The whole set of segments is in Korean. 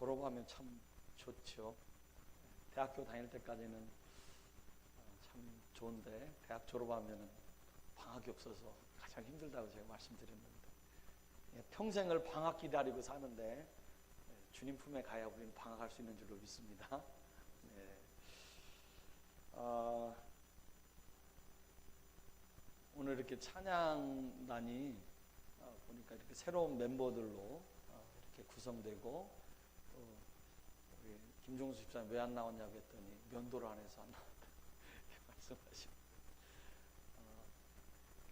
졸업하면 참 좋죠. 대학교 다닐 때까지는 참 좋은데 대학 졸업하면 방학이 없어서 가장 힘들다고 제가 말씀드렸는데, 평생을 방학 기다리고 사는데 주님 품에 가야 우리는 방학할 수 있는 줄로 믿습니다. 네. 오늘 이렇게 찬양단이 보니까 이렇게 새로운 멤버들로 이렇게 구성되고, 우리 김종수 집사님 왜 안 나왔냐고 했더니 면도를 안 해서 안 나왔다고 말씀하십니다.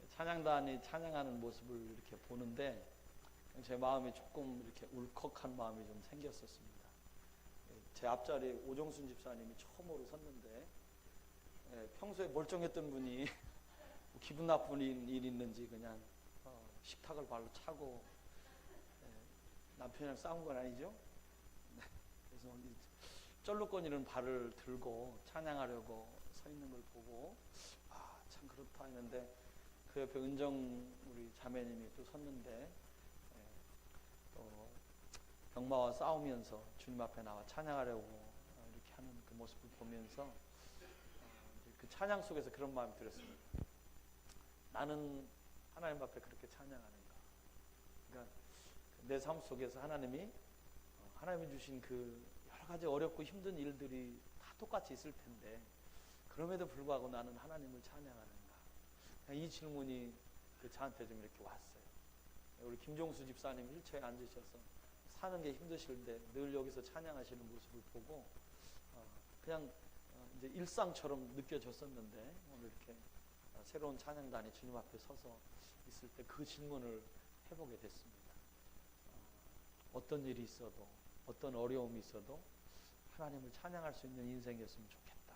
찬양단이 찬양하는 모습을 이렇게 보는데 제 마음이 조금 이렇게 울컥한 마음이 좀 생겼었습니다. 제 앞자리에 오정순 집사님이 처음으로 섰는데, 평소에 멀쩡했던 분이 기분 나쁜 일 있는지 그냥 식탁을 발로 차고, 남편이랑 싸운 건 아니죠? 그래서 쩔룩거리는 발을 들고 찬양하려고 서 있는 걸 보고 참 그렇다 했는데, 그 옆에 은정 우리 자매님이 또 섰는데 또 병마와 싸우면서 주님 앞에 나와 찬양하려고 이렇게 하는 그 모습을 보면서 그 찬양 속에서 그런 마음이 들었습니다. 나는 하나님 앞에 그렇게 찬양하는가? 그러니까 내 삶 속에서 하나님이 주신 그 여러 가지 어렵고 힘든 일들이 다 똑같이 있을 텐데 그럼에도 불구하고 나는 하나님을 찬양하는가? 이 질문이 저한테 좀 이렇게 왔어요. 우리 김종수 집사님 휠체어에 앉으셔서 사는 게 힘드실때 늘 여기서 찬양하시는 모습을 보고 그냥 이제 일상처럼 느껴졌었는데, 오늘 이렇게 새로운 찬양단이 주님 앞에 서서 있을 때 그 질문을 해보게 됐습니다. 어떤 일이 있어도, 어떤 어려움이 있어도 하나님을 찬양할 수 있는 인생이었으면 좋겠다.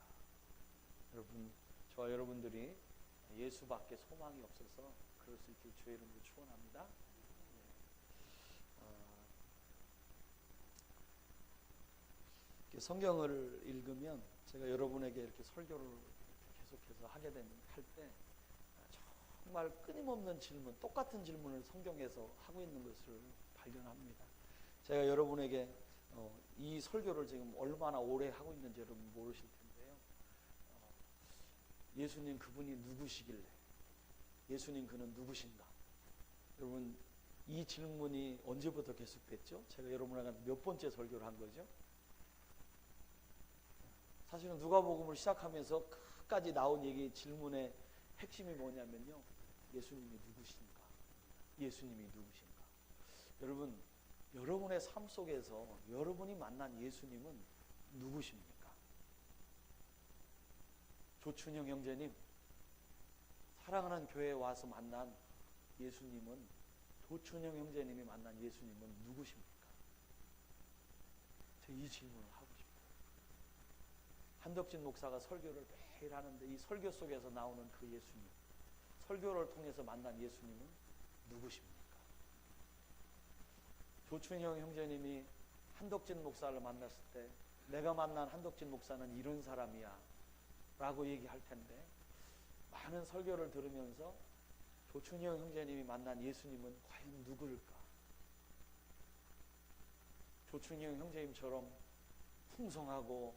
여러분, 저와 여러분들이 예수밖에 소망이 없어서 그럴 수 있길 주의 이름으로 축원합니다. 성경을 읽으면 제가 여러분에게 이렇게 설교를 계속해서 하게 할 때 정말 끊임없는 질문, 똑같은 질문을 성경에서 하고 있는 것을 발견합니다. 제가 여러분에게 이 설교를 지금 얼마나 오래 하고 있는지 여러분 모르실 텐데요. 예수님 그분이 누구시길래, 예수님 그는 누구신가? 여러분, 이 질문이 언제부터 계속됐죠? 제가 여러분에게 몇 번째 설교를 한 거죠? 사실은 누가복음을 시작하면서 끝까지 나온 얘기 질문의 핵심이 뭐냐면요, 예수님이 누구신가? 예수님이 누구신가? 여러분, 여러분의 삶 속에서 여러분이 만난 예수님은 누구십니까? 조춘영 형제님, 사랑하는 교회에 와서 만난 예수님은, 조춘영 형제님이 만난 예수님은 누구십니까? 제가 이 질문을 하고 싶어요. 한덕진 목사가 설교를 매일 하는데 이 설교 속에서 나오는 그 예수님, 설교를 통해서 만난 예수님은 누구십니까? 조춘영 형제님이 한덕진 목사를 만났을 때 내가 만난 한덕진 목사는 이런 사람이야 라고 얘기할 텐데, 많은 설교를 들으면서 조춘영 형제님이 만난 예수님은 과연 누구일까? 조춘영 형제님처럼 풍성하고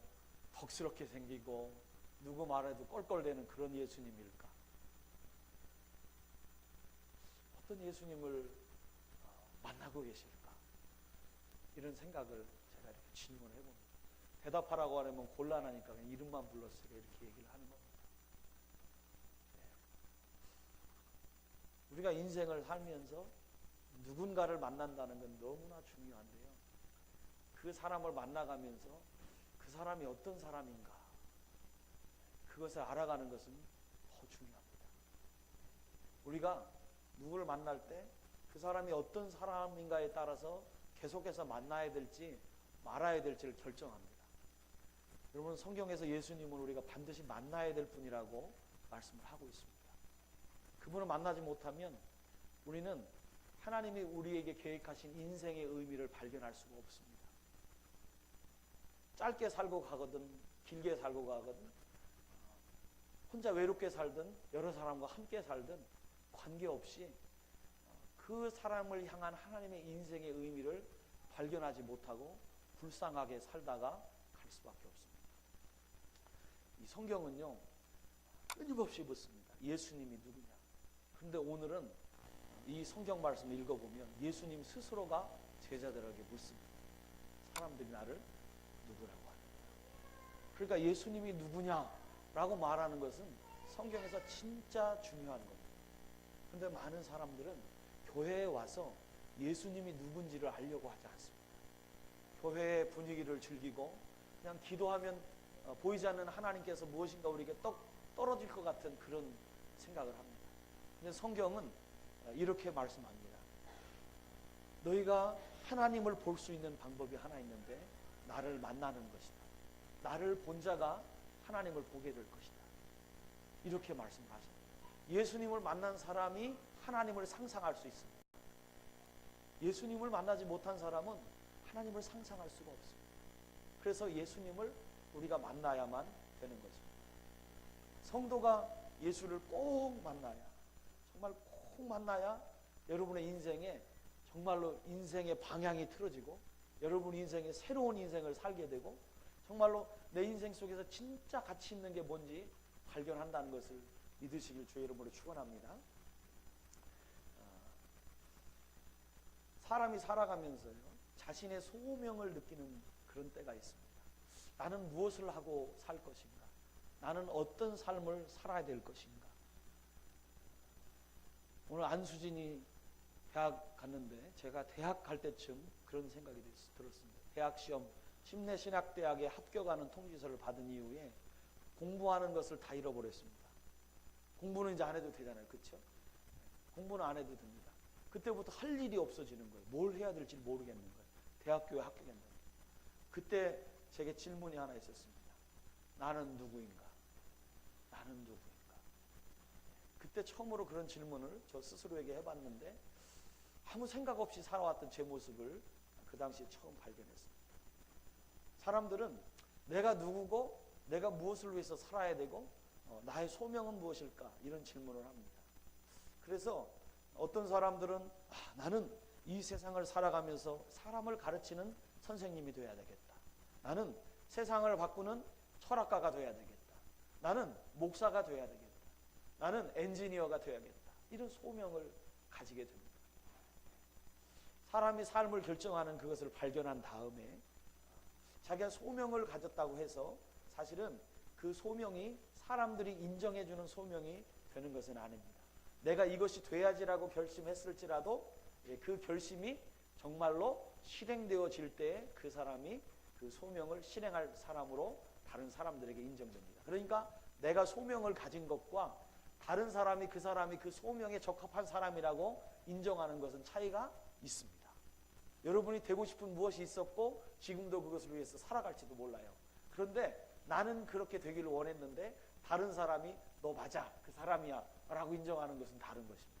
덕스럽게 생기고 누구 말해도 껄껄대는 그런 예수님일까? 어떤 예수님을 만나고 계실까? 이런 생각을 제가 이렇게 질문을 해봅니다. 대답하라고 하려면 곤란하니까 그냥 이름만 불렀으니까 이렇게 얘기를 하는 겁니다. 우리가 인생을 살면서 누군가를 만난다는 건 너무나 중요한데요, 그 사람을 만나가면서 그 사람이 어떤 사람인가, 그것을 알아가는 것은 더 중요합니다. 우리가 누구를 만날 때 그 사람이 어떤 사람인가에 따라서 계속해서 만나야 될지 말아야 될지를 결정합니다. 여러분, 성경에서 예수님은 우리가 반드시 만나야 될 분이라고 말씀을 하고 있습니다. 그분을 만나지 못하면 우리는 하나님이 우리에게 계획하신 인생의 의미를 발견할 수가 없습니다. 짧게 살고 가거든 길게 살고 가거든 혼자 외롭게 살든 여러 사람과 함께 살든 관계없이 그 사람을 향한 하나님의 인생의 의미를 발견하지 못하고 불쌍하게 살다가 갈 수밖에 없습니다. 이 성경은요, 끊임없이 묻습니다. 예수님이 누구냐? 그런데 오늘은 이 성경 말씀을 읽어보면 예수님 스스로가 제자들에게 묻습니다. 사람들이 나를 누구라고 하느냐? 그러니까 예수님이 누구냐라고 말하는 것은 성경에서 진짜 중요한 겁니다. 그런데 많은 사람들은 교회에 와서 예수님이 누군지를 알려고 하지 않습니다. 교회의 분위기를 즐기고 그냥 기도하면 보이지 않는 하나님께서 무엇인가 우리에게 떨어질 것 같은 그런 생각을 합니다. 근데 성경은 이렇게 말씀합니다. 너희가 하나님을 볼 수 있는 방법이 하나 있는데 나를 만나는 것이다. 나를 본 자가 하나님을 보게 될 것이다. 이렇게 말씀하십니다. 예수님을 만난 사람이 하나님을 상상할 수 있습니다. 예수님을 만나지 못한 사람은 하나님을 상상할 수가 없습니다. 그래서 예수님을 우리가 만나야만 되는 것입니다. 성도가 예수를 꼭 만나야, 정말 꼭 만나야 여러분의 인생에 정말로 인생의 방향이 틀어지고 여러분 인생에 새로운 인생을 살게 되고 정말로 내 인생 속에서 진짜 가치 있는 게 뭔지 발견한다는 것을 믿으시길 주의 이름으로 축원합니다. 사람이 살아가면서요, 자신의 소명을 느끼는 그런 때가 있습니다. 나는 무엇을 하고 살 것인가? 나는 어떤 삶을 살아야 될 것인가? 오늘 안수진이 대학 갔는데 제가 대학 갈 때쯤 그런 생각이 들었습니다. 대학 시험 침례신학대학에 합격하는 통지서를 받은 이후에 공부하는 것을 다 잃어버렸습니다. 공부는 이제 안 해도 되잖아요. 그렇죠? 공부는 안 해도 됩니다. 그때부터 할 일이 없어지는 거예요. 뭘 해야 될지 모르겠는 거예요. 대학교에 합격했는데. 그때 제게 질문이 하나 있었습니다. 나는 누구인가? 나는 누구인가? 그때 처음으로 그런 질문을 저 스스로에게 해봤는데 아무 생각 없이 살아왔던 제 모습을 그 당시에 처음 발견했습니다. 사람들은 내가 누구고 내가 무엇을 위해서 살아야 되고 나의 소명은 무엇일까? 이런 질문을 합니다. 그래서 어떤 사람들은 나는 이 세상을 살아가면서 사람을 가르치는 선생님이 돼야 되겠다. 나는 세상을 바꾸는 철학가가 돼야 되겠다. 나는 목사가 돼야 되겠다. 나는 엔지니어가 돼야겠다. 이런 소명을 가지게 됩니다. 사람이 삶을 결정하는 그것을 발견한 다음에 자기가 소명을 가졌다고 해서 사실은 그 소명이 사람들이 인정해주는 소명이 되는 것은 아닙니다. 내가 이것이 돼야지라고 결심했을지라도 그 결심이 정말로 실행되어질 때 그 사람이 그 소명을 실행할 사람으로 다른 사람들에게 인정됩니다. 그러니까 내가 소명을 가진 것과 다른 사람이 그 소명에 적합한 사람이라고 인정하는 것은 차이가 있습니다. 여러분이 되고 싶은 무엇이 있었고 지금도 그것을 위해서 살아갈지도 몰라요. 그런데 나는 그렇게 되기를 원했는데 다른 사람이 너 맞아, 그 사람이야 라고 인정하는 것은 다른 것입니다.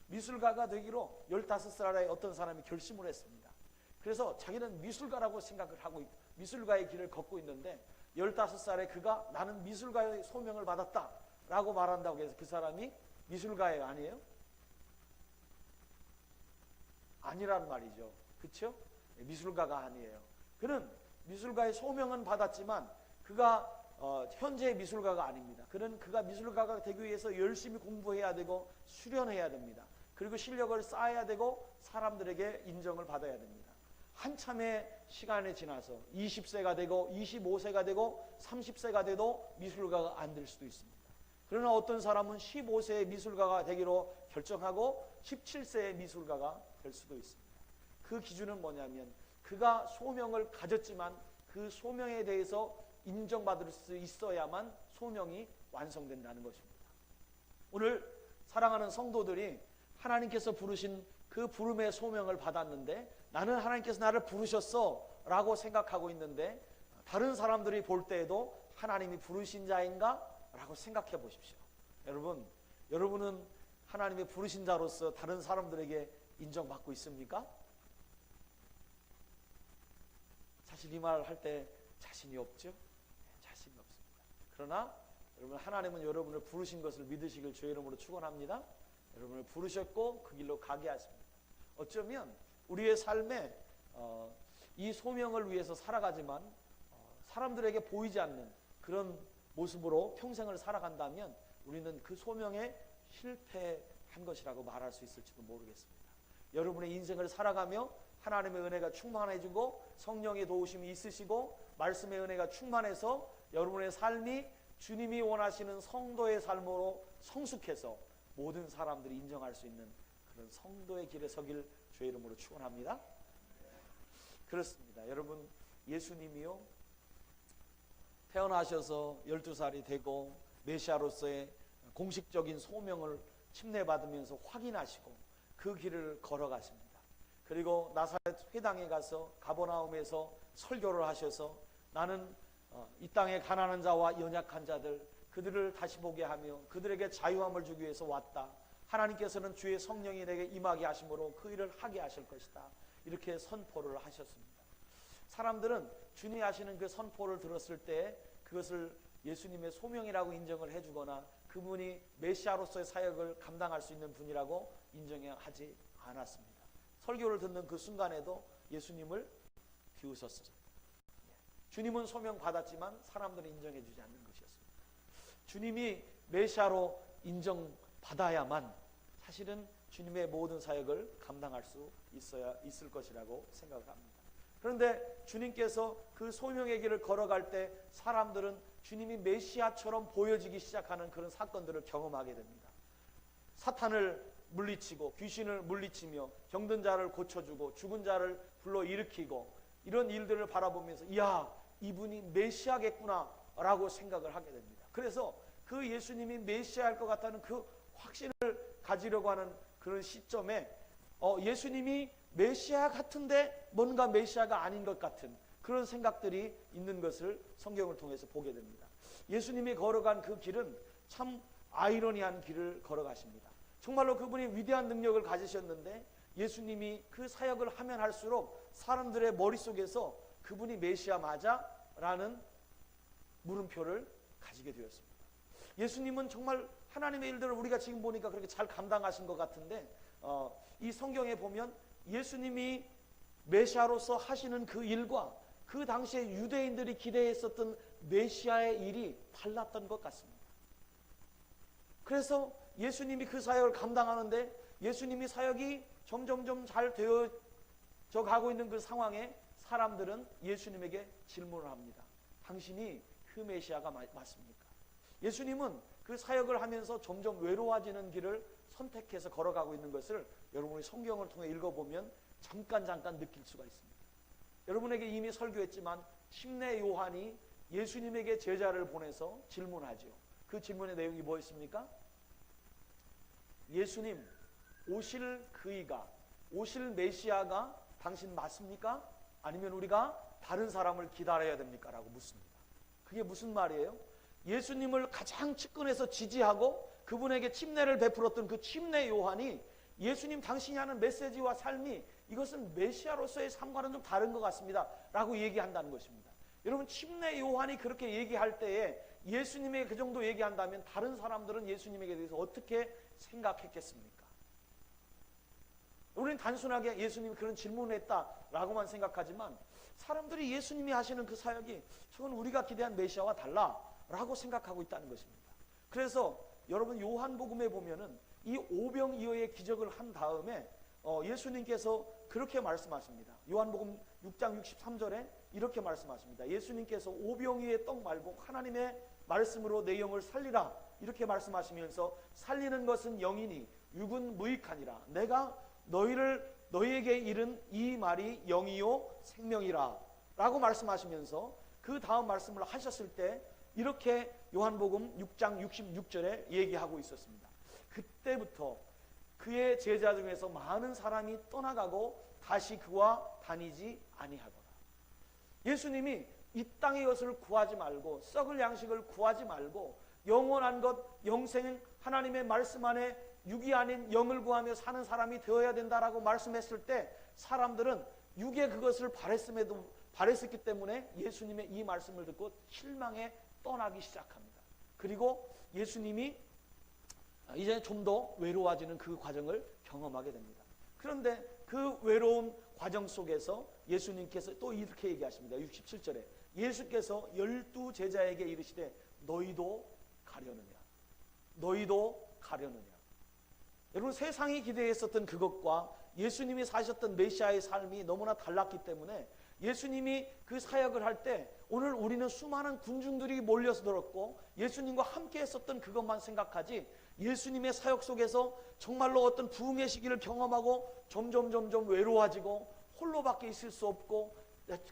미술가가 되기로 15살에 어떤 사람이 결심을 했습니다. 그래서 자기는 미술가라고 생각을 하고 미술가의 길을 걷고 있는데 15살에 그가 나는 미술가의 소명을 받았다 라고 말한다고 해서 그 사람이 미술가예요? 아니에요? 아니란 말이죠. 그렇죠? 미술가가 아니에요. 그는 미술가의 소명은 받았지만 그가 현재의 미술가가 아닙니다. 그는 그가 미술가가 되기 위해서 열심히 공부해야 되고 수련해야 됩니다. 그리고 실력을 쌓아야 되고 사람들에게 인정을 받아야 됩니다. 한참의 시간이 지나서 20세가 되고 25세가 되고 30세가 돼도 미술가가 안 될 수도 있습니다. 그러나 어떤 사람은 15세의 미술가가 되기로 결정하고 17세의 미술가가 될 수도 있습니다. 그 기준은 뭐냐면 그가 소명을 가졌지만 그 소명에 대해서 인정받을 수 있어야만 소명이 완성된다는 것입니다. 오늘 사랑하는 성도들이 하나님께서 부르신 그 부름의 소명을 받았는데 나는 하나님께서 나를 부르셨어 라고 생각하고 있는데 다른 사람들이 볼 때에도 하나님이 부르신 자인가? 라고 생각해 보십시오. 여러분은 하나님의 부르신 자로서 다른 사람들에게 인정받고 있습니까? 사실 이 말 할 때 자신이 없죠? 자신이 없습니다. 그러나 여러분 하나님은 여러분을 부르신 것을 믿으시길 주의 이름으로 축원합니다. 여러분을 부르셨고 그 길로 가게 하십니다. 어쩌면 우리의 삶에 이 소명을 위해서 살아가지만 사람들에게 보이지 않는 그런 모습으로 평생을 살아간다면 우리는 그 소명에 실패한 것이라고 말할 수 있을지도 모르겠습니다. 여러분의 인생을 살아가며 하나님의 은혜가 충만해지고 성령의 도우심이 있으시고 말씀의 은혜가 충만해서 여러분의 삶이 주님이 원하시는 성도의 삶으로 성숙해서 모든 사람들이 인정할 수 있는 그런 성도의 길에 서길 주의 이름으로 축원합니다. 그렇습니다. 여러분, 예수님이요 태어나셔서 12살이 되고 메시아로서의 공식적인 소명을 침례받으면서 확인하시고 그 길을 걸어가십니다. 그리고 나사렛 회당에 가서 가버나움에서 설교를 하셔서 나는 이 땅의 가난한 자와 연약한 자들 그들을 다시 보게 하며 그들에게 자유함을 주기 위해서 왔다. 하나님께서는 주의 성령이 내게 임하게 하심으로 그 일을 하게 하실 것이다. 이렇게 선포를 하셨습니다. 사람들은 주님이 하시는 그 선포를 들었을 때 그것을 예수님의 소명이라고 인정을 해주거나 그분이 메시아로서의 사역을 감당할 수 있는 분이라고 인정하지 않았습니다. 설교를 듣는 그 순간에도 예수님을 비웃었습니다. 주님은 소명 받았지만 사람들은 인정해 주지 않는 것이었습니다. 주님이 메시아로 인정받아야만 사실은 주님의 모든 사역을 감당할 수 있을 것이라고 생각을 합니다. 그런데 주님께서 그 소명의 길을 걸어갈 때 사람들은 주님이 메시아처럼 보여지기 시작하는 그런 사건들을 경험하게 됩니다. 사탄을 물리치고 귀신을 물리치며 병든 자를 고쳐주고 죽은 자를 불러일으키고 이런 일들을 바라보면서 이야 이분이 메시아겠구나 라고 생각을 하게 됩니다. 그래서 그 예수님이 메시아일 것 같다는 그 확신을 가지려고 하는 그런 시점에 예수님이 메시아 같은데 뭔가 메시아가 아닌 것 같은 그런 생각들이 있는 것을 성경을 통해서 보게 됩니다. 예수님이 걸어간 그 길은 참 아이러니한 길을 걸어가십니다. 정말로 그분이 위대한 능력을 가지셨는데 예수님이 그 사역을 하면 할수록 사람들의 머릿속에서 그분이 메시아 맞아? 라는 물음표를 가지게 되었습니다. 예수님은 정말 하나님의 일들을 우리가 지금 보니까 그렇게 잘 감당하신 것 같은데 이 성경에 보면 예수님이 메시아로서 하시는 그 일과 그 당시에 유대인들이 기대했었던 메시아의 일이 달랐던 것 같습니다. 그래서 예수님이 그 사역을 감당하는데 예수님이 사역이 점점점 잘 되어져 가고 있는 그 상황에 사람들은 예수님에게 질문을 합니다. 당신이 그 메시아가 맞습니까? 예수님은 그 사역을 하면서 점점 외로워지는 길을 선택해서 걸어가고 있는 것을 여러분이 성경을 통해 읽어보면 잠깐 느낄 수가 있습니다. 여러분에게 이미 설교했지만 침례 요한이 예수님에게 제자를 보내서 질문하죠. 그 질문의 내용이 뭐였습니까? 예수님, 오실 그이가, 오실 메시아가 당신 맞습니까? 아니면 우리가 다른 사람을 기다려야 됩니까? 라고 묻습니다. 그게 무슨 말이에요? 예수님을 가장 측근에서 지지하고 그분에게 침례를 베풀었던 그 침례 요한이 예수님 당신이 하는 메시지와 삶이 이것은 메시아로서의 삶과는 좀 다른 것 같습니다 라고 얘기한다는 것입니다. 여러분 침례 요한이 그렇게 얘기할 때에 예수님에게 그 정도 얘기한다면 다른 사람들은 예수님에게 대해서 어떻게 생각했겠습니까? 우리는 단순하게 예수님이 그런 질문을 했다라고만 생각하지만 사람들이 예수님이 하시는 그 사역이 저건 우리가 기대한 메시아와 달라라고 생각하고 있다는 것입니다. 그래서 여러분 요한복음에 보면은 이 오병이어의 기적을 한 다음에 예수님께서 그렇게 말씀하십니다. 요한복음 6장 63절에 이렇게 말씀하십니다. 예수님께서 오병이어의 떡 말고 하나님의 말씀으로 내 영을 살리라 이렇게 말씀하시면서 살리는 것은 영이니 육은 무익하니라. 내가 너희에게 이른 이 말이 영이요 생명이라 라고 말씀하시면서 그 다음 말씀을 하셨을 때 이렇게 요한복음 6장 66절에 얘기하고 있었습니다. 그때부터 그의 제자 중에서 많은 사람이 떠나가고 다시 그와 다니지 아니하더라. 예수님이 이 땅의 것을 구하지 말고 썩을 양식을 구하지 말고 영원한 것 영생 하나님의 말씀 안에 육이 아닌 영을 구하며 사는 사람이 되어야 된다라고 말씀했을 때 사람들은 육의 그것을 바랬었기 때문에 예수님의 이 말씀을 듣고 실망해 떠나기 시작합니다. 그리고 예수님이 이제 좀 더 외로워지는 그 과정을 경험하게 됩니다. 그런데 그 외로운 과정 속에서 예수님께서 또 이렇게 얘기하십니다. 67절에 예수께서 12제자에게 이르시되 너희도 가려느냐, 너희도 가려느냐. 여러분, 세상이 기대했었던 그것과 예수님이 사셨던 메시아의 삶이 너무나 달랐기 때문에 예수님이 그 사역을 할 때 오늘 우리는 수많은 군중들이 몰려서 들었고 예수님과 함께 했었던 그것만 생각하지, 예수님의 사역 속에서 정말로 어떤 부흥의 시기를 경험하고 점점 외로워지고 홀로밖에 있을 수 없고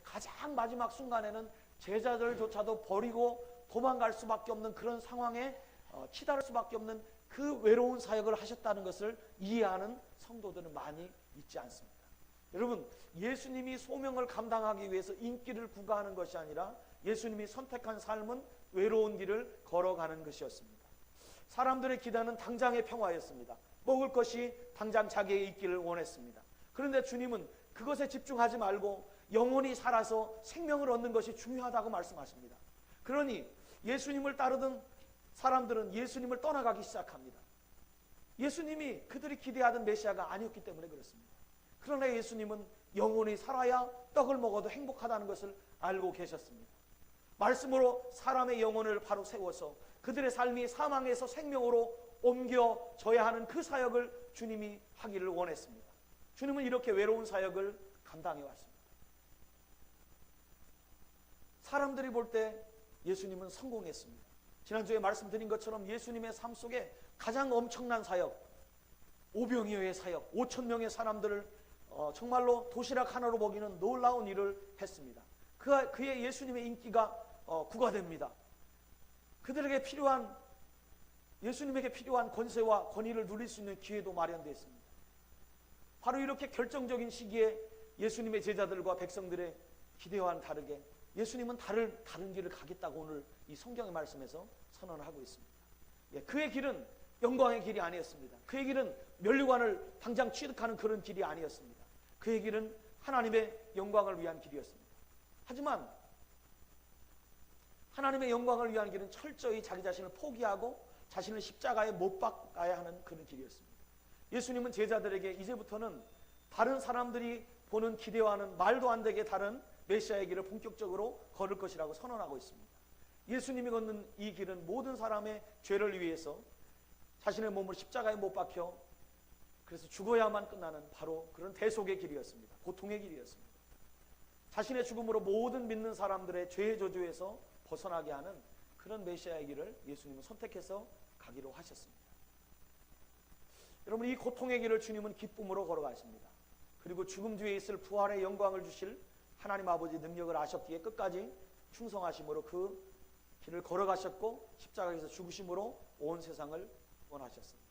가장 마지막 순간에는 제자들조차도 버리고 도망갈 수밖에 없는 그런 상황에 치달을 수밖에 없는 그 외로운 사역을 하셨다는 것을 이해하는 성도들은 많이 있지 않습니다. 여러분, 예수님이 소명을 감당하기 위해서 인기를 구가하는 것이 아니라 예수님이 선택한 삶은 외로운 길을 걸어가는 것이었습니다. 사람들의 기대는 당장의 평화였습니다. 먹을 것이 당장 자기의 있기를 원했습니다. 그런데 주님은 그것에 집중하지 말고 영원히 살아서 생명을 얻는 것이 중요하다고 말씀하십니다. 그러니 예수님을 따르던 사람들은 예수님을 떠나가기 시작합니다. 예수님이 그들이 기대하던 메시아가 아니었기 때문에 그렇습니다. 그러나 예수님은 영원히 살아야 떡을 먹어도 행복하다는 것을 알고 계셨습니다. 말씀으로 사람의 영혼을 바로 세워서 그들의 삶이 사망에서 생명으로 옮겨져야 하는 그 사역을 주님이 하기를 원했습니다. 주님은 이렇게 외로운 사역을 감당해 왔습니다. 사람들이 볼 때 예수님은 성공했습니다. 지난주에 말씀드린 것처럼 예수님의 삶 속에 가장 엄청난 사역, 오병이어의 사역, 5,000명의 사람들을 정말로 도시락 하나로 먹이는 놀라운 일을 했습니다. 그의 예수님의 인기가 구가됩니다. 그들에게 필요한, 예수님에게 필요한 권세와 권위를 누릴 수 있는 기회도 마련되어 있습니다. 바로 이렇게 결정적인 시기에 예수님의 제자들과 백성들의 기대와는 다르게 예수님은 다른 길을 가겠다고 오늘 이 성경의 말씀에서 선언을 하고 있습니다. 그의 길은 영광의 길이 아니었습니다. 그의 길은 면류관을 당장 취득하는 그런 길이 아니었습니다. 그의 길은 하나님의 영광을 위한 길이었습니다. 하지만 하나님의 영광을 위한 길은 철저히 자기 자신을 포기하고 자신을 십자가에 못 박아야 하는 그런 길이었습니다. 예수님은 제자들에게 이제부터는 다른 사람들이 보는 기대와는 말도 안 되게 다른 메시아의 길을 본격적으로 걸을 것이라고 선언하고 있습니다. 예수님이 걷는 이 길은 모든 사람의 죄를 위해서 자신의 몸을 십자가에 못 박혀 그래서 죽어야만 끝나는 바로 그런 대속의 길이었습니다. 고통의 길이었습니다. 자신의 죽음으로 모든 믿는 사람들의 죄의 저주에서 벗어나게 하는 그런 메시아의 길을 예수님은 선택해서 가기로 하셨습니다. 여러분, 이 고통의 길을 주님은 기쁨으로 걸어가십니다. 그리고 죽음 뒤에 있을 부활의 영광을 주실 하나님 아버지 능력을 아셨기에 끝까지 충성하심으로 그 길을 걸어가셨고 십자가에서 죽으심으로 온 세상을 원하셨습니다.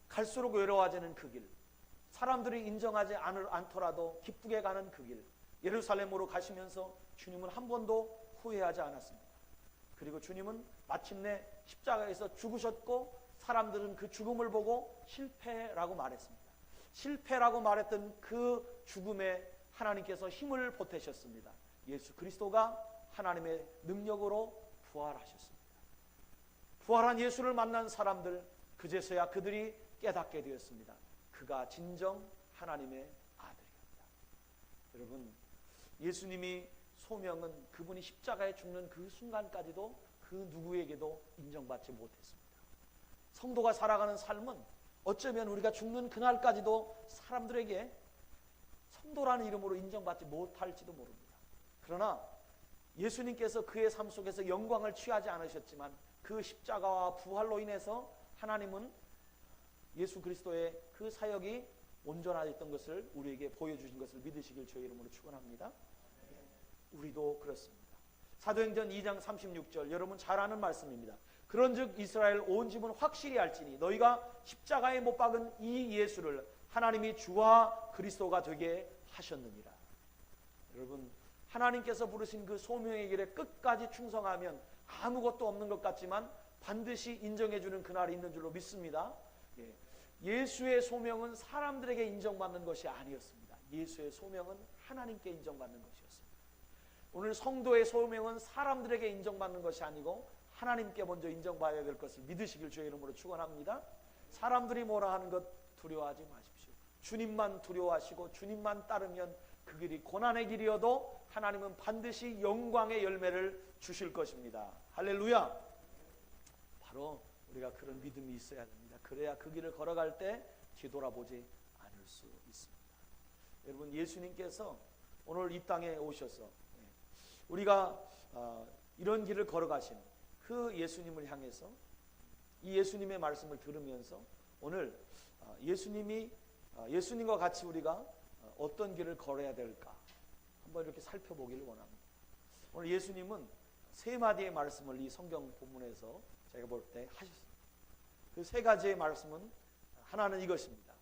갈수록 외로워지는 그 길, 사람들이 인정하지 않더라도 기쁘게 가는 그 길, 예루살렘으로 가시면서 주님은 한 번도 후회하지 않았습니다. 그리고 주님은 마침내 십자가에서 죽으셨고 사람들은 그 죽음을 보고 실패라고 말했습니다. 실패라고 말했던 그 죽음에 하나님께서 힘을 보태셨습니다. 예수 그리스도가 하나님의 능력으로 부활하셨습니다. 부활한 예수를 만난 사람들, 그제서야 그들이 깨닫게 되었습니다. 그가 진정 하나님의 아들이었다. 여러분, 예수님이 소명은 그분이 십자가에 죽는 그 순간까지도 그 누구에게도 인정받지 못했습니다. 성도가 살아가는 삶은 어쩌면 우리가 죽는 그날까지도 사람들에게 성도라는 이름으로 인정받지 못할지도 모릅니다. 그러나 예수님께서 그의 삶 속에서 영광을 취하지 않으셨지만 그 십자가와 부활로 인해서 하나님은 예수 그리스도의 그 사역이 온전하였던 것을 우리에게 보여주신 것을 믿으시길 주의 이름으로 축원합니다. 우리도 그렇습니다. 사도행전 2장 36절, 여러분 잘 아는 말씀입니다. 그런즉 이스라엘 온 집은 확실히 알지니 너희가 십자가에 못 박은 이 예수를 하나님이 주와 그리스도가 되게 하셨느니라. 여러분, 하나님께서 부르신 그 소명의 길에 끝까지 충성하면 아무것도 없는 것 같지만 반드시 인정해주는 그날이 있는 줄로 믿습니다. 예수의 소명은 사람들에게 인정받는 것이 아니었습니다. 예수의 소명은 하나님께 인정받는 것이었습니다. 오늘 성도의 소명은 사람들에게 인정받는 것이 아니고 하나님께 먼저 인정받아야 될 것을 믿으시길 주의 이름으로 축원합니다. 사람들이 뭐라 하는 것 두려워하지 마십시오. 주님만 두려워하시고 주님만 따르면 그 길이 고난의 길이어도 하나님은 반드시 영광의 열매를 주실 것입니다. 할렐루야. 바로 우리가 그런 믿음이 있어야 됩니다. 그래야 그 길을 걸어갈 때 뒤돌아보지 않을 수 있습니다. 여러분, 예수님께서 오늘 이 땅에 오셔서 우리가 이런 길을 걸어가신 그 예수님을 향해서 이 예수님의 말씀을 들으면서 오늘 예수님과 같이 우리가 어떤 길을 걸어야 될까 한번 이렇게 살펴보기를 원합니다. 오늘 예수님은 세 마디의 말씀을 이 성경 본문에서 제가 볼 때 하셨습니다. 그 세 가지의 말씀은 하나는 이것입니다.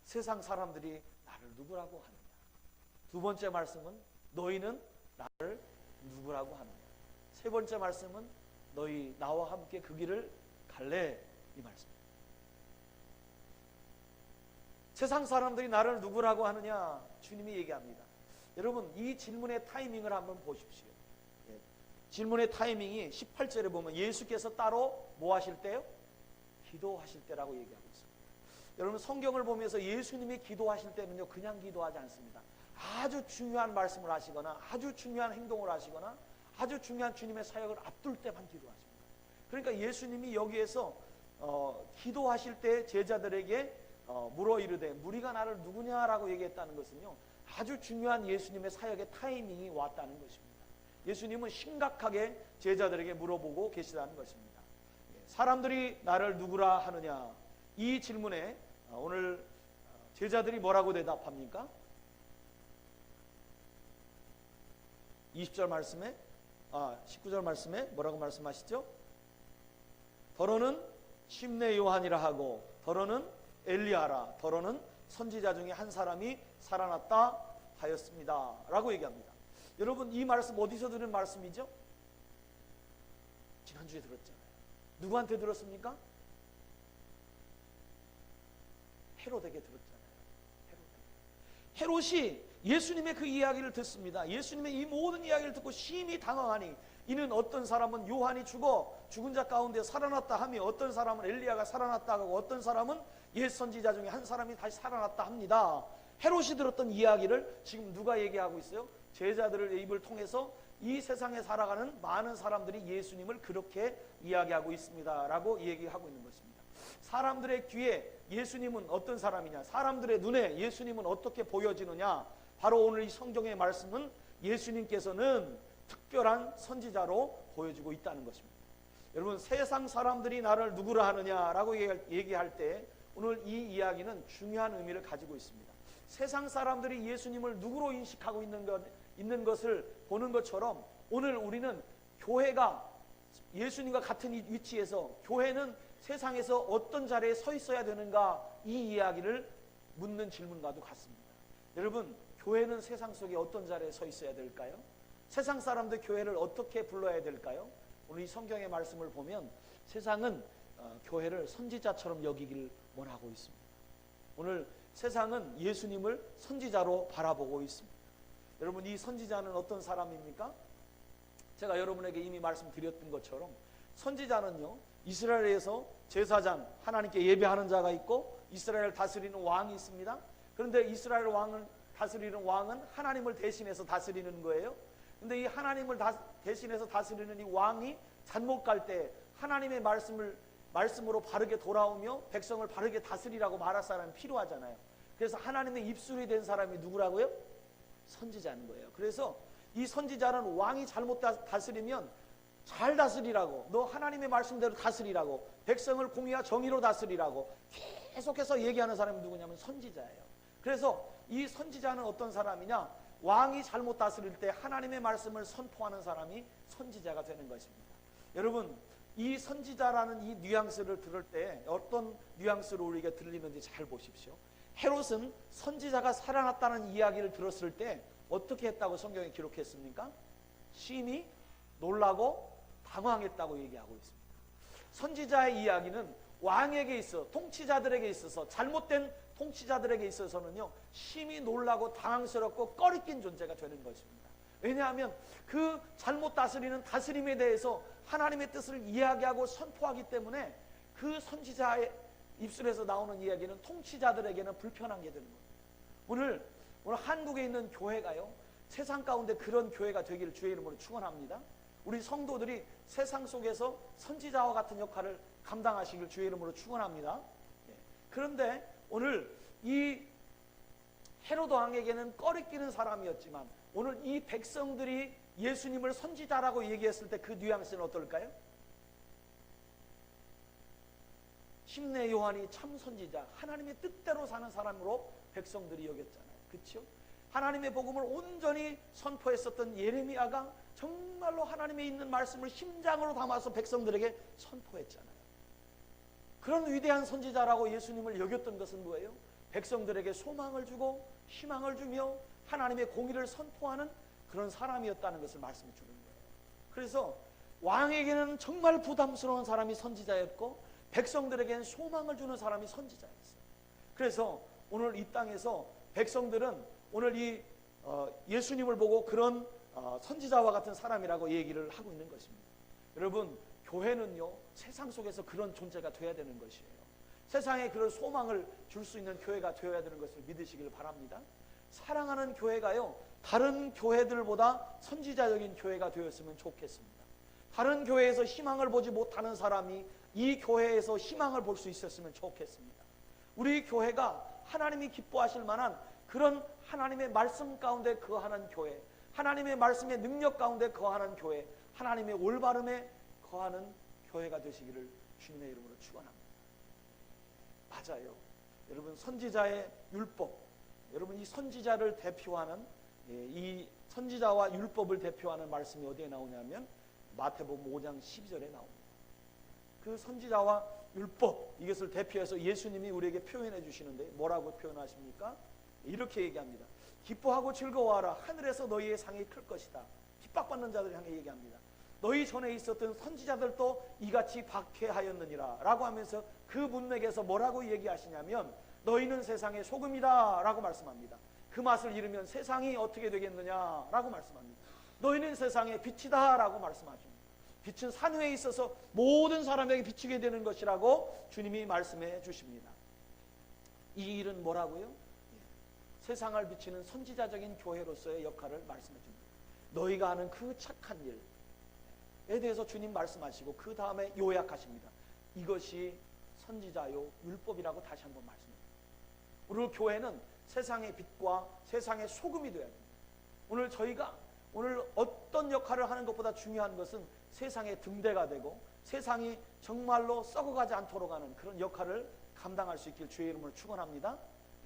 세상 사람들이 나를 누구라고 하느냐. 두 번째 말씀은 너희는 나를 누구라고 하느냐. 세 번째 말씀은 너희 나와 함께 그 길을 갈래, 이 말씀입니다. 세상 사람들이 나를 누구라고 하느냐, 주님이 얘기합니다. 여러분, 이 질문의 타이밍을 한번 보십시오. 질문의 타이밍이 18절에 보면 예수께서 따로 뭐 하실 때요? 기도하실 때라고 얘기하고 있습니다. 여러분, 성경을 보면서 예수님이 기도하실 때는요, 그냥 기도하지 않습니다. 아주 중요한 말씀을 하시거나 아주 중요한 행동을 하시거나 아주 중요한 주님의 사역을 앞둘 때만 기도하십니다. 그러니까 예수님이 여기에서 기도하실 때 제자들에게 물어 이르되 무리가 나를 누구냐라고 얘기했다는 것은요, 아주 중요한 예수님의 사역의 타이밍이 왔다는 것입니다. 예수님은 심각하게 제자들에게 물어보고 계시다는 것입니다. 사람들이 나를 누구라 하느냐, 이 질문에 오늘 제자들이 뭐라고 대답합니까? 20절 말씀에 19절 말씀에 뭐라고 말씀하시죠? 더러는 심내 요한이라 하고 더러는 엘리야라, 더러는 선지자 중에 한 사람이 살아났다 하였습니다 라고 얘기합니다. 여러분, 이 말씀 어디서 들은 말씀이죠? 지난주에 들었잖아요. 누구한테 들었습니까? 헤롯에게 들었잖아요. 헤롯이 예수님의 그 이야기를 듣습니다. 예수님의 이 모든 이야기를 듣고 심히 당황하니 이는 어떤 사람은 요한이 죽은 자 가운데 살아났다 하며 어떤 사람은 엘리야가 살아났다 하고 어떤 사람은 옛 선지자 중에 한 사람이 다시 살아났다 합니다. 헤롯이 들었던 이야기를 지금 누가 얘기하고 있어요? 제자들의 입을 통해서 이 세상에 살아가는 많은 사람들이 예수님을 그렇게 이야기하고 있습니다 라고 얘기하고 있는 것입니다. 사람들의 귀에 예수님은 어떤 사람이냐, 사람들의 눈에 예수님은 어떻게 보여지느냐, 바로 오늘 이 성경의 말씀은 예수님께서는 특별한 선지자로 보여지고 있다는 것입니다. 여러분, 세상 사람들이 나를 누구라 하느냐라고 얘기할 때 오늘 이 이야기는 중요한 의미를 가지고 있습니다. 세상 사람들이 예수님을 누구로 인식하고 있는 것을 보는 것처럼 오늘 우리는 교회가 예수님과 같은 위치에서 교회는 세상에서 어떤 자리에 서 있어야 되는가, 이 이야기를 묻는 질문과도 같습니다. 여러분, 교회는 세상 속에 어떤 자리에 서 있어야 될까요? 세상 사람들 교회를 어떻게 불러야 될까요? 오늘 이 성경의 말씀을 보면 세상은 교회를 선지자처럼 여기길 원하고 있습니다. 오늘 세상은 예수님을 선지자로 바라보고 있습니다. 여러분, 이 선지자는 어떤 사람입니까? 제가 여러분에게 이미 말씀드렸던 것처럼 선지자는요, 이스라엘에서 제사장, 하나님께 예배하는 자가 있고 이스라엘을 다스리는 왕이 있습니다. 그런데 이스라엘 왕을 다스리는 왕은 하나님을 대신해서 다스리는 거예요. 그런데 이 하나님을 대신해서 다스리는 이 왕이 잘못 갈 때 하나님의 말씀으로 바르게 돌아오며 백성을 바르게 다스리라고 말할 사람이 필요하잖아요. 그래서 하나님의 입술이 된 사람이 누구라고요? 선지자인 거예요. 그래서 이 선지자는 왕이 잘못 다스리면 잘 다스리라고, 너 하나님의 말씀대로 다스리라고, 백성을 공의와 정의로 다스리라고 계속해서 얘기하는 사람이 누구냐면 선지자예요. 그래서 이 선지자는 어떤 사람이냐, 왕이 잘못 다스릴 때 하나님의 말씀을 선포하는 사람이 선지자가 되는 것입니다. 여러분, 이 선지자라는 이 뉘앙스를 들을 때 어떤 뉘앙스로 우리에게 들리는지 잘 보십시오. 헤롯은 선지자가 살아났다는 이야기를 들었을 때 어떻게 했다고 성경에 기록했습니까? 심히 놀라고 당황했다고 얘기하고 있습니다. 선지자의 이야기는 왕에게 있어, 통치자들에게 있어서, 잘못된 통치자들에게 있어서는요, 심히 놀라고 당황스럽고 꺼리낀 존재가 되는 것입니다. 왜냐하면 그 잘못 다스리는 다스림에 대해서 하나님의 뜻을 이야기하고 선포하기 때문에 그 선지자의 입술에서 나오는 이야기는 통치자들에게는 불편한 게 되는 거예요. 오늘 한국에 있는 교회가요, 세상 가운데 그런 교회가 되기를 주의 이름으로 축원합니다. 우리 성도들이 세상 속에서 선지자와 같은 역할을 감당하시길 주의 이름으로 축원합니다. 그런데 오늘 이 헤로드 왕에게는 꺼리끼는 사람이었지만 오늘 이 백성들이 예수님을 선지자라고 얘기했을 때 그 뉘앙스는 어떨까요? 심내 요한이 참 선지자, 하나님의 뜻대로 사는 사람으로 백성들이 여겼잖아요. 그렇죠? 하나님의 복음을 온전히 선포했었던 예레미야가 정말로 하나님의 있는 말씀을 심장으로 담아서 백성들에게 선포했잖아요. 그런 위대한 선지자라고 예수님을 여겼던 것은 뭐예요? 백성들에게 소망을 주고 희망을 주며 하나님의 공의를 선포하는 그런 사람이었다는 것을 말씀해 주는 거예요. 그래서 왕에게는 정말 부담스러운 사람이 선지자였고 백성들에게는 소망을 주는 사람이 선지자였어요. 그래서 오늘 이 땅에서 백성들은 오늘 이 예수님을 보고 그런 선지자와 같은 사람이라고 얘기를 하고 있는 것입니다. 여러분, 교회는요 세상 속에서 그런 존재가 되어야 되는 것이에요. 세상에 그런 소망을 줄 수 있는 교회가 되어야 되는 것을 믿으시길 바랍니다. 사랑하는 교회가요 다른 교회들보다 선지자적인 교회가 되었으면 좋겠습니다. 다른 교회에서 희망을 보지 못하는 사람이 이 교회에서 희망을 볼 수 있었으면 좋겠습니다. 우리 교회가 하나님이 기뻐하실 만한 그런 하나님의 말씀 가운데 거하는 교회, 하나님의 말씀의 능력 가운데 거하는 교회, 하나님의 올바름에 거하는 교회가 되시기를 주님의 이름으로 축원합니다. 맞아요. 여러분, 선지자의 율법, 여러분 이 선지자를 대표하는 이 선지자와 율법을 대표하는 말씀이 어디에 나오냐면 마태복음 5장 12절에 나옵니다. 그 선지자와 율법, 이것을 대표해서 예수님이 우리에게 표현해 주시는데 뭐라고 표현하십니까? 이렇게 얘기합니다. 기뻐하고 즐거워하라. 하늘에서 너희의 상이 클 것이다. 핍박받는 자들 향해 얘기합니다. 너희 전에 있었던 선지자들도 이같이 박해하였느니라 라고 하면서 그 문맥에서 뭐라고 얘기하시냐면 너희는 세상의 소금이다 라고 말씀합니다. 그 맛을 잃으면 세상이 어떻게 되겠느냐 라고 말씀합니다. 너희는 세상의 빛이다 라고 말씀하십니다. 빛은 산 위에 있어서 모든 사람에게 비추게 되는 것이라고 주님이 말씀해 주십니다. 이 일은 뭐라고요? 세상을 비치는 선지자적인 교회로서의 역할을 말씀해 줍니다. 너희가 하는 그 착한 일에 대해서 주님 말씀하시고 그 다음에 요약하십니다. 이것이 선지자요 율법이라고 다시 한번 말씀합니다. 오늘 교회는 세상의 빛과 세상의 소금이 되어야 됩니다. 오늘 저희가 오늘 어떤 역할을 하는 것보다 중요한 것은 세상의 등대가 되고 세상이 정말로 썩어가지 않도록 하는 그런 역할을 감당할 수 있길 주의 이름으로 축원합니다.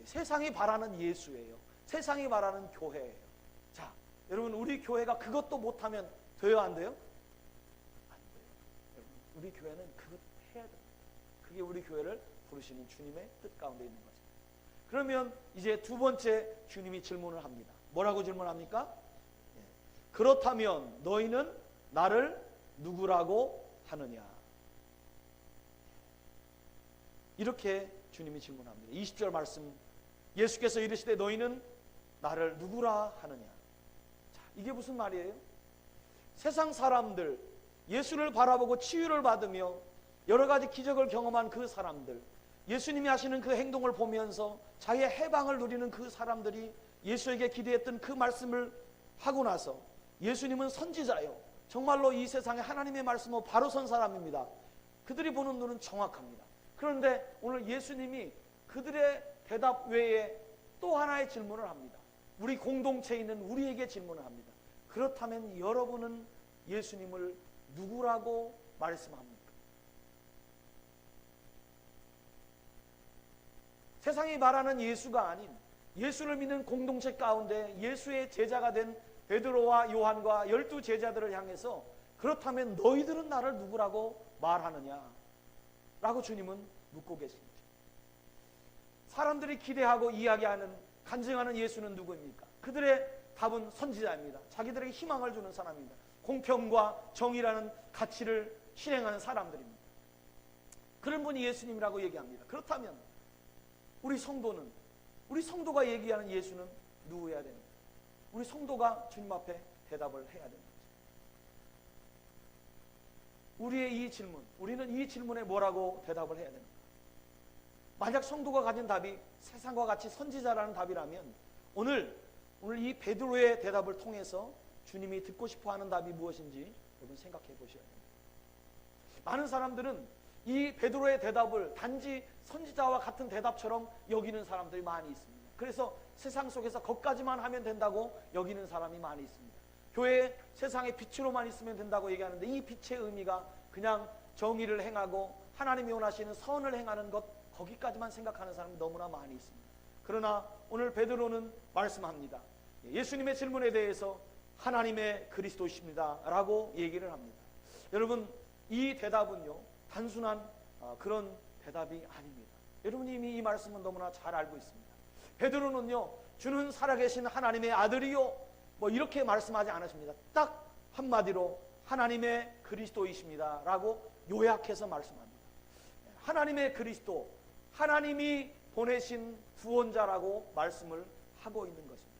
세상이 바라는 예수예요. 세상이 바라는 교회예요. 자, 여러분 우리 교회가 그것도 못하면 돼요, 안 돼요? 안 돼요. 여러분, 우리 교회는 그것 해야 돼요. 그게 우리 교회를 부르시는 주님의 뜻 가운데 있는 거죠. 그러면 이제 두 번째 주님이 질문을 합니다. 뭐라고 질문합니까? 그렇다면 너희는 나를 누구라고 하느냐? 이렇게 주님이 질문합니다. 20절 말씀, 예수께서 이르시되 너희는 나를 누구라 하느냐? 자, 이게 무슨 말이에요? 세상 사람들, 예수를 바라보고 치유를 받으며 여러 가지 기적을 경험한 그 사람들, 예수님이 하시는 그 행동을 보면서 자기의 해방을 누리는 그 사람들이 예수에게 기대했던 그 말씀을 하고 나서 예수님은 선지자요, 정말로 이 세상에 하나님의 말씀으로 바로 선 사람입니다. 그들이 보는 눈은 정확합니다. 그런데 오늘 예수님이 그들의 대답 외에 또 하나의 질문을 합니다. 우리 공동체에 있는 우리에게 질문을 합니다. 그렇다면 여러분은 예수님을 누구라고 말씀합니까? 세상이 말하는 예수가 아닌 예수를 믿는 공동체 가운데 예수의 제자가 된 베드로와 요한과 12 제자들을 향해서 그렇다면 너희들은 나를 누구라고 말하느냐? 라고 주님은 묻고 계십니다. 사람들이 기대하고 이야기하는, 간증하는 예수는 누구입니까? 그들의 답은 선지자입니다. 자기들에게 희망을 주는 사람입니다. 공평과 정의라는 가치를 실행하는 사람들입니다. 그런 분이 예수님이라고 얘기합니다. 그렇다면 우리 성도는, 우리 성도가 얘기하는 예수는 누구여야 됩니까? 우리 성도가 주님 앞에 대답을 해야 됩니다. 우리의 이 질문, 우리는 이 질문에 뭐라고 대답을 해야 됩니까? 만약 성도가 가진 답이 세상과 같이 선지자라는 답이라면 오늘 이 베드로의 대답을 통해서 주님이 듣고 싶어하는 답이 무엇인지 여러분 생각해 보셔야 됩니다. 많은 사람들은 이 베드로의 대답을 단지 선지자와 같은 대답처럼 여기는 사람들이 많이 있습니다. 그래서 세상 속에서 것까지만 하면 된다고 여기는 사람이 많이 있습니다. 교회 세상의 빛으로만 있으면 된다고 얘기하는데 이 빛의 의미가 그냥 정의를 행하고 하나님이 원하시는 선을 행하는 것, 거기까지만 생각하는 사람이 너무나 많이 있습니다. 그러나 오늘 베드로는 말씀합니다. 예수님의 질문에 대해서 하나님의 그리스도이십니다 라고 얘기를 합니다. 여러분, 이 대답은요 단순한 그런 대답이 아닙니다. 여러분이 이미 이 말씀은 너무나 잘 알고 있습니다. 베드로는요 주는 살아계신 하나님의 아들이요 뭐 이렇게 말씀하지 않으십니다. 딱 한마디로 하나님의 그리스도이십니다 라고 요약해서 말씀합니다. 하나님의 그리스도, 하나님이 보내신 구원자라고 말씀을 하고 있는 것입니다.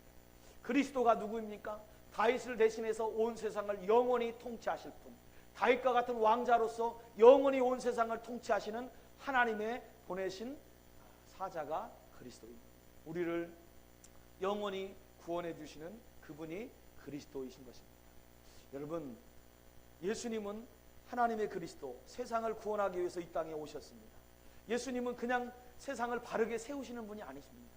그리스도가 누구입니까? 다윗을 대신해서 온 세상을 영원히 통치하실 분, 다윗과 같은 왕자로서 영원히 온 세상을 통치하시는 하나님의 보내신 사자가 그리스도입니다. 우리를 영원히 구원해 주시는 그분이 그리스도이신 것입니다. 여러분, 예수님은 하나님의 그리스도, 세상을 구원하기 위해서 이 땅에 오셨습니다. 예수님은 그냥 세상을 바르게 세우시는 분이 아니십니다.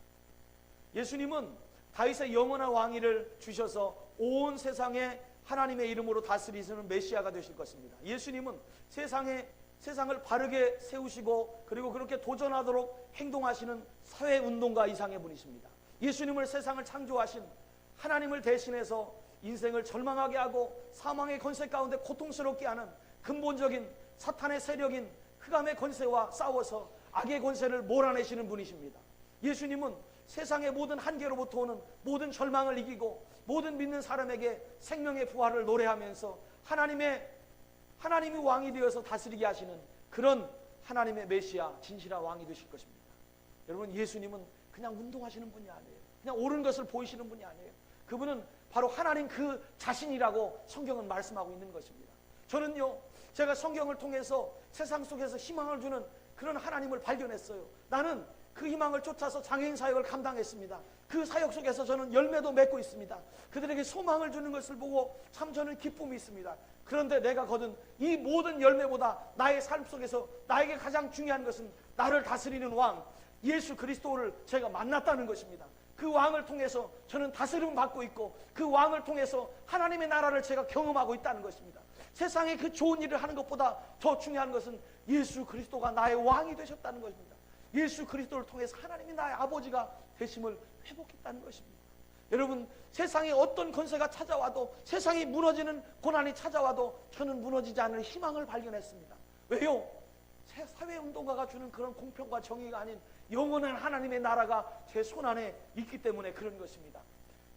예수님은 다윗의 영원한 왕위를 주셔서 온 세상에 하나님의 이름으로 다스리시는 메시아가 되실 것입니다. 예수님은 세상을 바르게 세우시고 그리고 그렇게 도전하도록 행동하시는 사회운동가 이상의 분이십니다. 예수님을 세상을 창조하신 하나님을 대신해서 인생을 절망하게 하고 사망의 권세 가운데 고통스럽게 하는 근본적인 사탄의 세력인 흑암의 권세와 싸워서 악의 권세를 몰아내시는 분이십니다. 예수님은 세상의 모든 한계로부터 오는 모든 절망을 이기고 모든 믿는 사람에게 생명의 부활을 노래하면서 하나님이 왕이 되어서 다스리게 하시는 그런 하나님의 메시아, 진실한 왕이 되실 것입니다. 여러분, 예수님은 그냥 운동하시는 분이 아니에요. 그냥 옳은 것을 보이시는 분이 아니에요. 그분은 바로 하나님 그 자신이라고 성경은 말씀하고 있는 것입니다. 저는요, 제가 성경을 통해서 세상 속에서 희망을 주는 그런 하나님을 발견했어요. 나는 그 희망을 쫓아서 장애인 사역을 감당했습니다. 그 사역 속에서 저는 열매도 맺고 있습니다. 그들에게 소망을 주는 것을 보고 참 저는 기쁨이 있습니다. 그런데 내가 거둔 이 모든 열매보다 나의 삶 속에서 나에게 가장 중요한 것은 나를 다스리는 왕 예수 그리스도를 제가 만났다는 것입니다. 그 왕을 통해서 저는 다스림 받고 있고 그 왕을 통해서 하나님의 나라를 제가 경험하고 있다는 것입니다. 세상에 그 좋은 일을 하는 것보다 더 중요한 것은 예수 그리스도가 나의 왕이 되셨다는 것입니다. 예수 그리스도를 통해서 하나님이 나의 아버지가 되심을 회복했다는 것입니다. 여러분, 세상에 어떤 권세가 찾아와도, 세상이 무너지는 고난이 찾아와도 저는 무너지지 않을 희망을 발견했습니다. 왜요? 사회운동가가 주는 그런 공평과 정의가 아닌 영원한 하나님의 나라가 제 손안에 있기 때문에 그런 것입니다.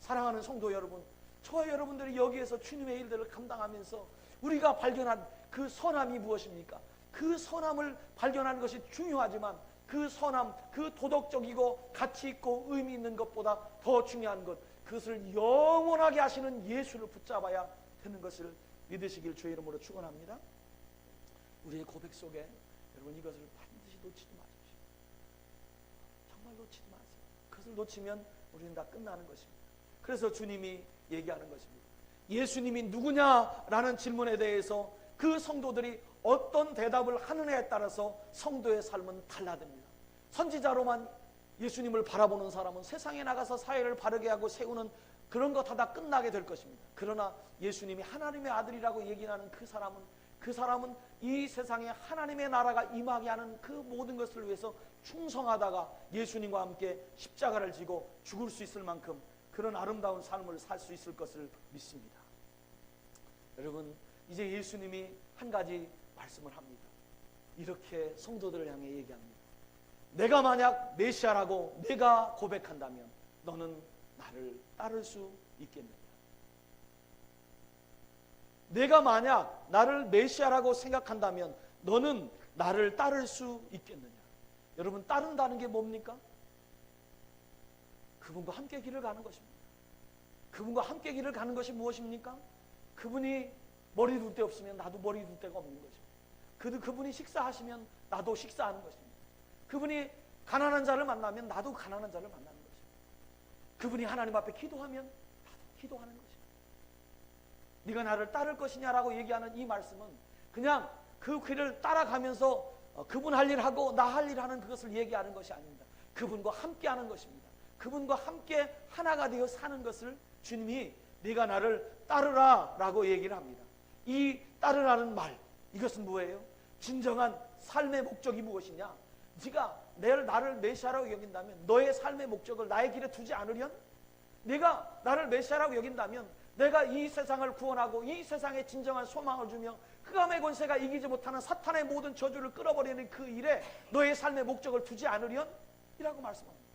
사랑하는 성도 여러분, 저와 여러분들이 여기에서 주님의 일들을 감당하면서 우리가 발견한 그 선함이 무엇입니까? 그 선함을 발견하는 것이 중요하지만 그 선함, 그 도덕적이고 가치 있고 의미 있는 것보다 더 중요한 것, 그것을 영원하게 하시는 예수를 붙잡아야 되는 것을 믿으시길 주의 이름으로 축원합니다. 우리의 고백 속에 여러분 이것을 반드시 놓치지 마십시오. 정말 놓치지 마세요. 그것을 놓치면 우리는 다 끝나는 것입니다. 그래서 주님이 얘기하는 것입니다. 예수님이 누구냐라는 질문에 대해서 그 성도들이 어떤 대답을 하느냐에 따라서 성도의 삶은 달라집니다. 선지자로만 예수님을 바라보는 사람은 세상에 나가서 사회를 바르게 하고 세우는 그런 것 다 끝나게 될 것입니다. 그러나 예수님이 하나님의 아들이라고 얘기하는 그 사람은 이 세상에 하나님의 나라가 임하게 하는 그 모든 것을 위해서 충성하다가 예수님과 함께 십자가를 지고 죽을 수 있을 만큼 그런 아름다운 삶을 살 수 있을 것을 믿습니다. 여러분, 이제 예수님이 한 가지 말씀을 합니다. 이렇게 성도들을 향해 얘기합니다. 내가 만약 메시아라고 내가 고백한다면 너는 나를 따를 수 있겠느냐? 내가 만약 나를 메시아라고 생각한다면 너는 나를 따를 수 있겠느냐? 여러분, 따른다는 게 뭡니까? 그분과 함께 길을 가는 것입니다. 그분과 함께 길을 가는 것이 무엇입니까? 그분이 머리 둘 데 없으면 나도 머리 둘 데가 없는 것입니다. 그분이 식사하시면 나도 식사하는 것입니다. 그분이 가난한 자를 만나면 나도 가난한 자를 만나는 것입니다. 그분이 하나님 앞에 기도하면 나도 기도하는 것입니다. 네가 나를 따를 것이냐라고 얘기하는 이 말씀은 그냥 그 길을 따라가면서 그분 할 일 하고 나 할 일 하는 그것을 얘기하는 것이 아닙니다. 그분과 함께 하는 것입니다. 그분과 함께 하나가 되어 사는 것을 주님이 네가 나를 따르라 라고 얘기를 합니다. 이 따르라는 말, 이것은 뭐예요? 진정한 삶의 목적이 무엇이냐? 네가 나를 메시아라고 여긴다면 너의 삶의 목적을 나의 길에 두지 않으련? 네가 나를 메시아라고 여긴다면 내가 이 세상을 구원하고 이 세상에 진정한 소망을 주며 흑암의 권세가 이기지 못하는 사탄의 모든 저주를 끌어버리는 그 일에 너의 삶의 목적을 두지 않으련? 이라고 말씀합니다.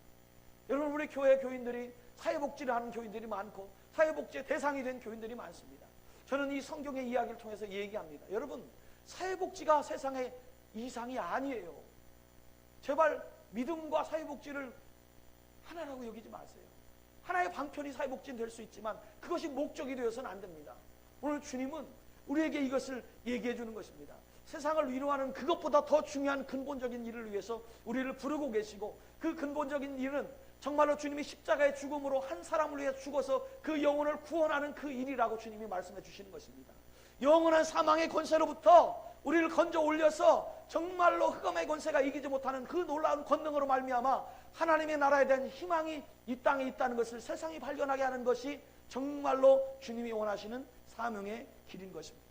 여러분, 우리 교회 교인들이 사회복지를 하는 교인들이 많고 사회복지의 대상이 된 교인들이 많습니다. 저는 이 성경의 이야기를 통해서 얘기합니다. 여러분, 사회복지가 세상의 이상이 아니에요. 제발 믿음과 사회복지를 하나라고 여기지 마세요. 하나의 방편이 사회복지는 될 수 있지만 그것이 목적이 되어서는 안 됩니다. 오늘 주님은 우리에게 이것을 얘기해 주는 것입니다. 세상을 위로하는 그것보다 더 중요한 근본적인 일을 위해서 우리를 부르고 계시고, 그 근본적인 일은 정말로 주님이 십자가의 죽음으로 한 사람을 위해 죽어서 그 영혼을 구원하는 그 일이라고 주님이 말씀해 주시는 것입니다. 영원한 사망의 권세로부터 우리를 건져 올려서 정말로 흑암의 권세가 이기지 못하는 그 놀라운 권능으로 말미암아 하나님의 나라에 대한 희망이 이 땅에 있다는 것을 세상이 발견하게 하는 것이 정말로 주님이 원하시는 사명의 길인 것입니다.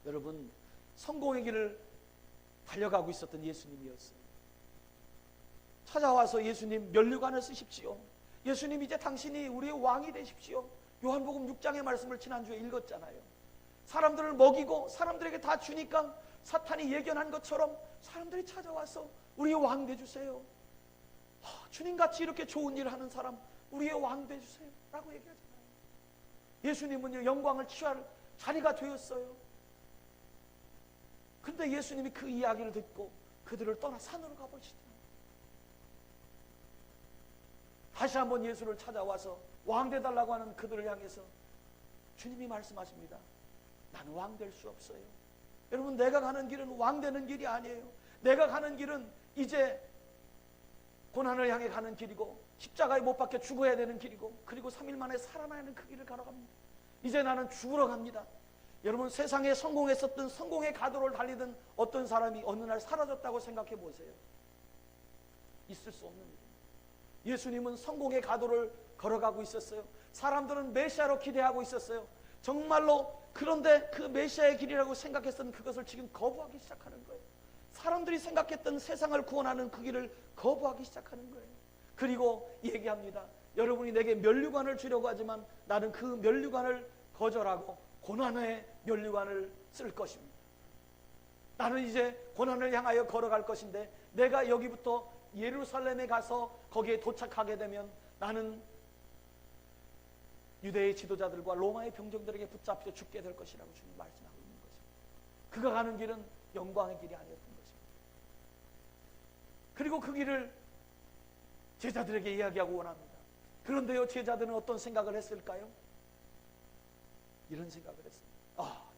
여러분, 성공의 길을 달려가고 있었던 예수님이었어요. 찾아와서 예수님 면류관을 쓰십시오. 예수님, 이제 당신이 우리의 왕이 되십시오. 요한복음 6장의 말씀을 지난주에 읽었잖아요. 사람들을 먹이고 사람들에게 다 주니까 사탄이 예견한 것처럼 사람들이 찾아와서 우리의 왕 되주세요. 주님같이 이렇게 좋은 일을 하는 사람 우리의 왕 되주세요 라고 얘기하잖아요. 예수님은요, 영광을 취할 자리가 되었어요. 그런데 예수님이 그 이야기를 듣고 그들을 떠나 산으로 가버리시더라고요. 다시 한번 예수를 찾아와서 왕 되달라고 하는 그들을 향해서 주님이 말씀하십니다. 나는 왕 될 수 없어요. 여러분, 내가 가는 길은 왕 되는 길이 아니에요. 내가 가는 길은 이제 고난을 향해 가는 길이고 십자가에 못 박혀 죽어야 되는 길이고 그리고 3일 만에 살아나는 그 길을 걸어갑니다. 이제 나는 죽으러 갑니다. 여러분, 세상에 성공했었던 성공의 가도를 달리던 어떤 사람이 어느 날 사라졌다고 생각해 보세요. 있을 수 없는 일입니다. 예수님은 성공의 가도를 걸어가고 있었어요. 사람들은 메시아로 기대하고 있었어요. 정말로. 그런데 그 메시아의 길이라고 생각했던 그것을 지금 거부하기 시작하는 거예요. 사람들이 생각했던 세상을 구원하는 그 길을 거부하기 시작하는 거예요. 그리고 얘기합니다. 여러분이 내게 면류관을 주려고 하지만 나는 그 면류관을 거절하고 고난의 면류관을 쓸 것입니다. 나는 이제 고난을 향하여 걸어갈 것인데 내가 여기부터 예루살렘에 가서 거기에 도착하게 되면 나는 유대의 지도자들과 로마의 병정들에게 붙잡혀 죽게 될 것이라고 주님 말씀하고 있는 것입니다. 그가 가는 길은 영광의 길이 아니었던 것입니다. 그리고 그 길을 제자들에게 이야기하고 원합니다. 그런데요, 제자들은 어떤 생각을 했을까요? 이런 생각을 했습니다.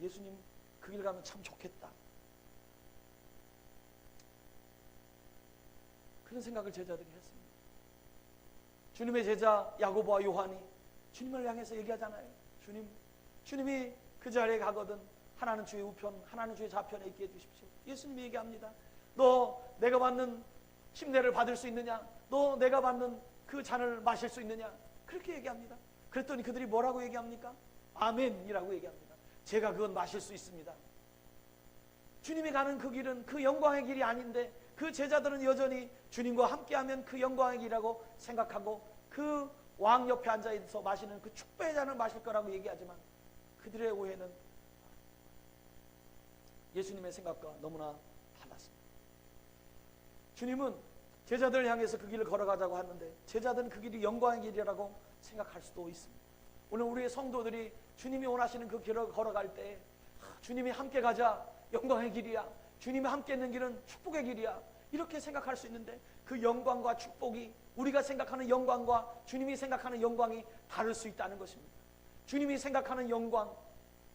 예수님 그 길 가면 참 좋겠다. 그런 생각을 제자들이 했습니다. 주님의 제자 야고보와 요한이 주님을 향해서 얘기하잖아요. 주님이 그 자리에 가거든 하나는 주의 우편, 하나는 주의 좌편에 있게 해주십시오. 예수님이 얘기합니다. 너 내가 받는 침례를 받을 수 있느냐? 너 내가 받는 그 잔을 마실 수 있느냐? 그렇게 얘기합니다. 그랬더니 그들이 뭐라고 얘기합니까? 아멘이라고 얘기합니다. 제가 그건 마실 수 있습니다. 주님이 가는 그 길은 그 영광의 길이 아닌데 그 제자들은 여전히 주님과 함께하면 그 영광의 길이라고 생각하고 그 왕 옆에 앉아있어 마시는 그 축배의 잔을 마실 거라고 얘기하지만 그들의 오해는 예수님의 생각과 너무나 달랐습니다. 주님은 제자들을 향해서 그 길을 걸어가자고 하는데 제자들은 그 길이 영광의 길이라고 생각할 수도 있습니다. 오늘 우리의 성도들이 주님이 원하시는 그 길을 걸어갈 때 주님이 함께 가자, 영광의 길이야. 주님이 함께 있는 길은 축복의 길이야. 이렇게 생각할 수 있는데 그 영광과 축복이 우리가 생각하는 영광과 주님이 생각하는 영광이 다를 수 있다는 것입니다. 주님이 생각하는 영광,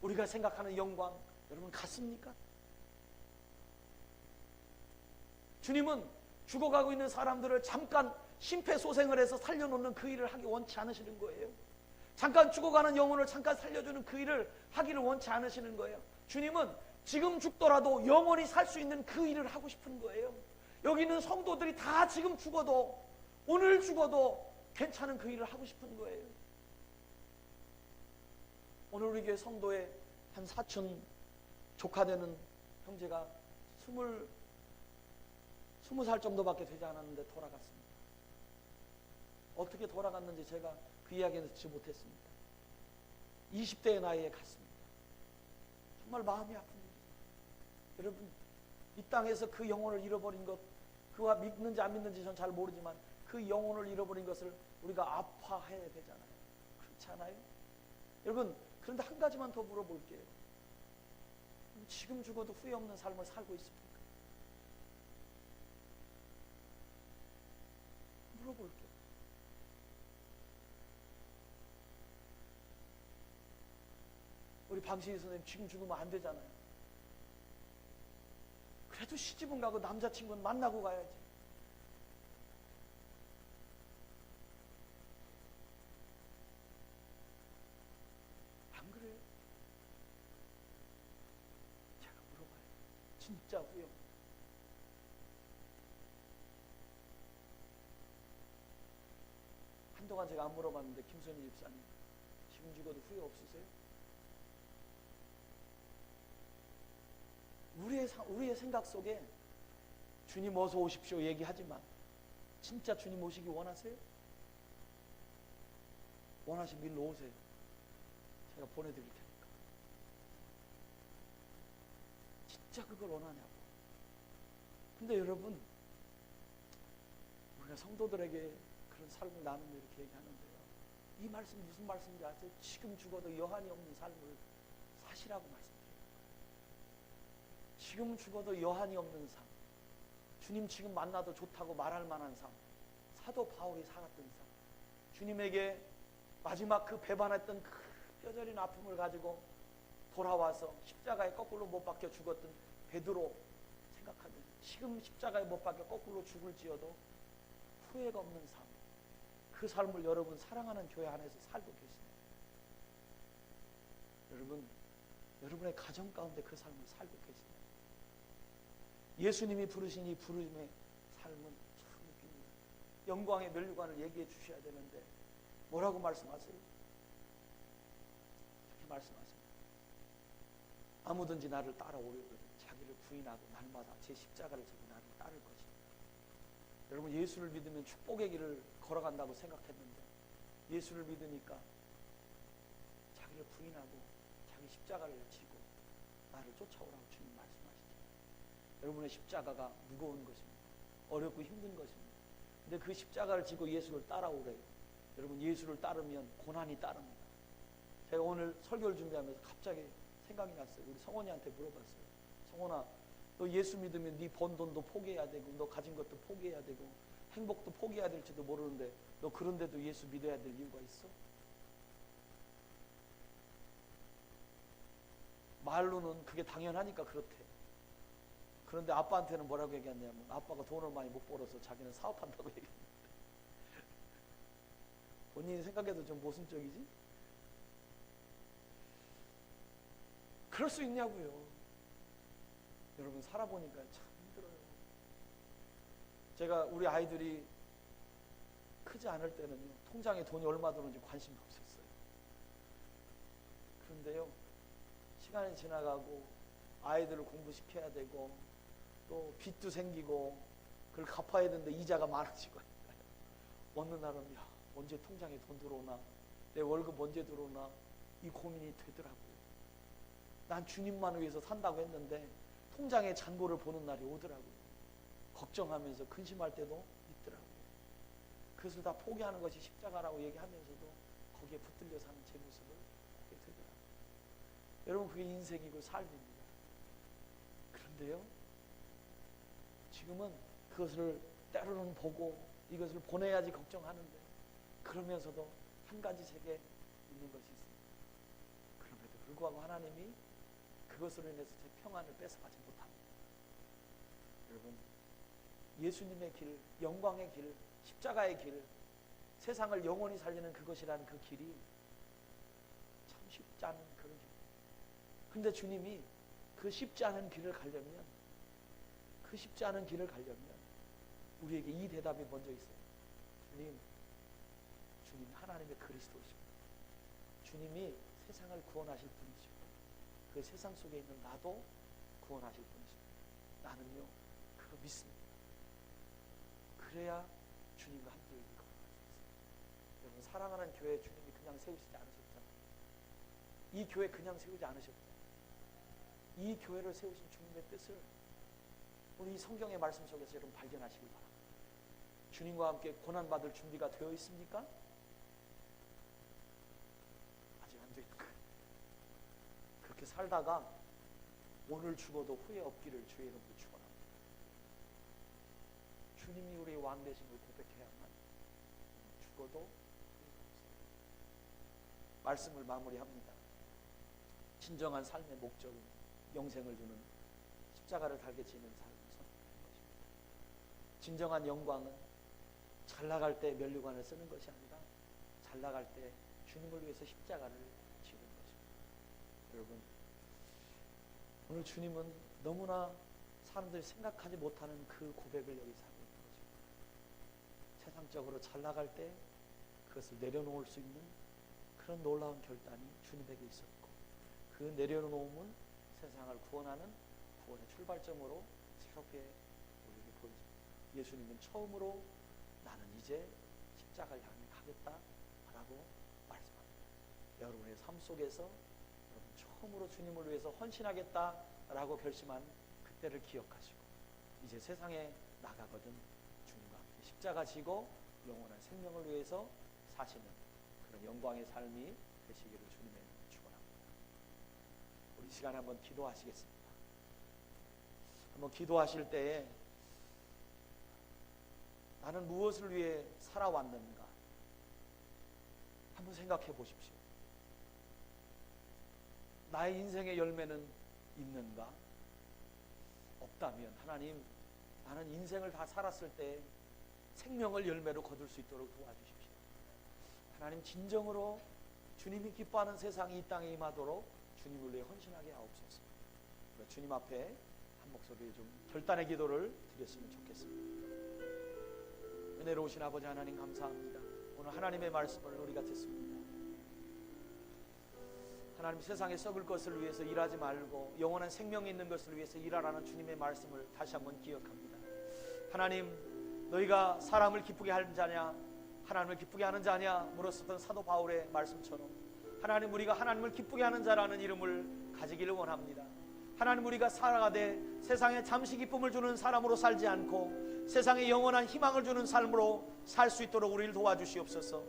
우리가 생각하는 영광, 여러분 같습니까? 주님은 죽어가고 있는 사람들을 잠깐 심폐소생을 해서 살려놓는 그 일을 하기 원치 않으시는 거예요. 잠깐 죽어가는 영혼을 잠깐 살려주는 그 일을 하기를 원치 않으시는 거예요. 주님은 지금 죽더라도 영원히 살 수 있는 그 일을 하고 싶은 거예요. 여기 있는 성도들이 다 지금 죽어도, 오늘 죽어도 괜찮은 그 일을 하고 싶은 거예요. 오늘 우리 교회 성도의 한 사촌 조카 되는 형제가 20살 정도밖에 되지 않았는데 돌아갔습니다. 어떻게 돌아갔는지 제가 그 이야기는 듣지 못했습니다. 20대의 나이에 갔습니다. 정말 마음이 아픈 일이죠. 여러분, 이 땅에서 그 영혼을 잃어버린 것, 그와 믿는지 안 믿는지 전 잘 모르지만 그 영혼을 잃어버린 것을 우리가 아파해야 되잖아요. 그렇지 않아요? 여러분, 그런데 한 가지만 더 물어볼게요. 지금 죽어도 후회 없는 삶을 살고 있습니까? 물어볼게요. 우리 방신희 선생님 지금 죽으면 안 되잖아요. 그래도 시집은 가고 남자친구는 만나고 가야지. 안 그래요? 제가 물어봐요. 진짜 후회 없어요. 한동안 제가 안 물어봤는데 김선희 집사님 지금 죽어도 후회 없으세요? 우리의 생각 속에 주님 어서 오십시오 얘기하지만 진짜 주님 오시기 원하세요? 원하시면 일로 오세요. 제가 보내드릴 테니까. 진짜 그걸 원하냐고. 근데 여러분, 우리가 성도들에게 그런 삶을 나누며 이렇게 얘기하는데요, 이 말씀 무슨 말씀인지 아세요? 지금 죽어도 여한이 없는 삶을 사시라고 말씀드려요. 지금 죽어도 여한이 없는 삶, 주님 지금 만나도 좋다고 말할 만한 삶, 사도 바울이 살았던 삶, 주님에게 마지막 그 배반했던 그 뼈저린 아픔을 가지고 돌아와서 십자가에 거꾸로 못 박혀 죽었던 베드로 생각하면 지금 십자가에 못 박혀 거꾸로 죽을지어도 후회가 없는 삶, 그 삶을 여러분 사랑하는 교회 안에서 살고 계십니다. 여러분, 여러분의 가정 가운데 그 삶을 살고 계십니다. 예수님이 부르신 이 부르심의 삶은 참 웃깁니다. 영광의 면류관을 얘기해 주셔야 되는데 뭐라고 말씀하세요? 이렇게 말씀하십니다. 아무든지 나를 따라오려거든 자기를 부인하고 날마다 제 십자가를 지고 나를 따를 것입니다. 여러분, 예수를 믿으면 축복의 길을 걸어간다고 생각했는데 예수를 믿으니까 자기를 부인하고 자기 십자가를 지고 나를 쫓아오라고 주님 말씀하시죠. 여러분의 십자가가 무거운 것입니다. 어렵고 힘든 것입니다. 근데 그 십자가를 지고 예수를 따라오래요. 여러분, 예수를 따르면 고난이 따릅니다. 제가 오늘 설교를 준비하면서 갑자기 생각이 났어요. 우리 성원이한테 물어봤어요. 성원아, 너 예수 믿으면 네 번 돈도 포기해야 되고 너 가진 것도 포기해야 되고 행복도 포기해야 될지도 모르는데 너 그런데도 예수 믿어야 될 이유가 있어? 말로는 그게 당연하니까 그렇대. 그런데 아빠한테는 뭐라고 얘기했냐면 아빠가 돈을 많이 못 벌어서 자기는 사업한다고 얘기했는데 본인이 생각해도 좀 모순적이지? 그럴 수 있냐고요. 여러분, 살아보니까 참 힘들어요. 제가 우리 아이들이 크지 않을 때는요, 통장에 돈이 얼마 들어오는지 관심이 없었어요. 그런데요, 시간이 지나가고 아이들을 공부시켜야 되고 또 빚도 생기고 그걸 갚아야 되는데 이자가 많아지고 어느 날은 야, 언제 통장에 돈 들어오나, 내 월급 언제 들어오나 이 고민이 되더라고요. 난 주님만 위해서 산다고 했는데 통장의 잔고를 보는 날이 오더라고요. 걱정하면서 근심할 때도 있더라고요. 그것을 다 포기하는 것이 십자가라고 얘기하면서도 거기에 붙들려 사는 제 모습을 보게 되더라고요. 여러분, 그게 인생이고 삶입니다. 그런데요, 지금은 그것을 때로는 보고 이것을 보내야지 걱정하는데 그러면서도 한 가지 제게 있는 것이 있습니다. 그럼에도 불구하고 하나님이 그것으로 인해서 제 평안을 뺏어가지 못합니다. 여러분, 예수님의 길, 영광의 길, 십자가의 길, 세상을 영원히 살리는 그것이라는 그 길이 참 쉽지 않은 그런 길. 근데 주님이 그 쉽지 않은 길을 가려면, 그 쉽지 않은 길을 가려면 우리에게 이 대답이 먼저 있어요. 주님 하나님의 그리스도이십니다. 주님이 세상을 구원하실 분이시고 그 세상 속에 있는 나도 구원하실 분이십니다. 나는요 그거 믿습니다. 그래야 주님과 함께 걸어갈 수 있어요. 여러분, 사랑하는 교회 주님이 그냥 세우시지 않으셨잖아요. 이 교회 그냥 세우지 않으셨잖아요. 이 교회를 세우신 주님의 뜻을 우리 이 성경의 말씀 속에서 여러분 발견하시길 바랍니다. 주님과 함께 고난받을 준비가 되어 있습니까? 아직 안 되어 있는 거예요. 그렇게 살다가 오늘 죽어도 후회 없기를 주의 이름으로 축원합니다. 주님이 우리의 왕 되신 걸 고백해야만 죽어도 후회가 없어요. 말씀을 마무리합니다. 진정한 삶의 목적은 영생을 주는 십자가를 달게 지는 삶을 선택하는 것입니다. 진정한 영광은 잘 나갈 때 면류관을 쓰는 것이 아니라 잘 나갈 때 주님을 위해서 십자가를 지는 것입니다. 여러분, 오늘 주님은 너무나 사람들이 생각하지 못하는 그 고백을 여기 하고 있는 것입니다. 세상적으로 잘 나갈 때 그것을 내려놓을 수 있는 그런 놀라운 결단이 주님에게 있었고, 그 내려놓음은 세상을 구원하는 구원의 출발점으로 새롭게 우리에게 보여집니다. 예수님은 처음으로 나는 이제 십자가를 향해 가겠다라고 말씀합니다. 여러분의 삶 속에서 여러분 처음으로 주님을 위해서 헌신하겠다라고 결심한 그때를 기억하시고 이제 세상에 나가거든 주님과 함께 십자가 지고 영원한 생명을 위해서 사시는 그런 영광의 삶이 되시기를 주님의 이름으로 축원합니다. 우리 시간에 한번 기도하시겠습니다. 한번 기도하실 때에 나는 무엇을 위해 살아왔는가 한번 생각해 보십시오. 나의 인생의 열매는 있는가? 없다면 하나님, 나는 인생을 다 살았을 때 생명을 열매로 거둘 수 있도록 도와주십시오. 하나님, 진정으로 주님이 기뻐하는 세상이 이 땅에 임하도록 주님을 위해 헌신하게 하옵소서. 주님 앞에 한 목소리 좀 결단의 기도를 드렸으면 좋겠습니다. 은혜로우신 아버지 하나님, 감사합니다. 오늘 하나님의 말씀을 우리가 듣습니다. 하나님, 세상에 썩을 것을 위해서 일하지 말고 영원한 생명이 있는 것을 위해서 일하라는 주님의 말씀을 다시 한번 기억합니다. 하나님, 너희가 사람을 기쁘게 하는 자냐 하나님을 기쁘게 하는 자냐 물었었던 사도 바울의 말씀처럼 하나님, 우리가 하나님을 기쁘게 하는 자라는 이름을 가지기를 원합니다. 하나님, 우리가 살아가되 세상에 잠시 기쁨을 주는 사람으로 살지 않고 세상에 영원한 희망을 주는 삶으로 살 수 있도록 우리를 도와주시옵소서.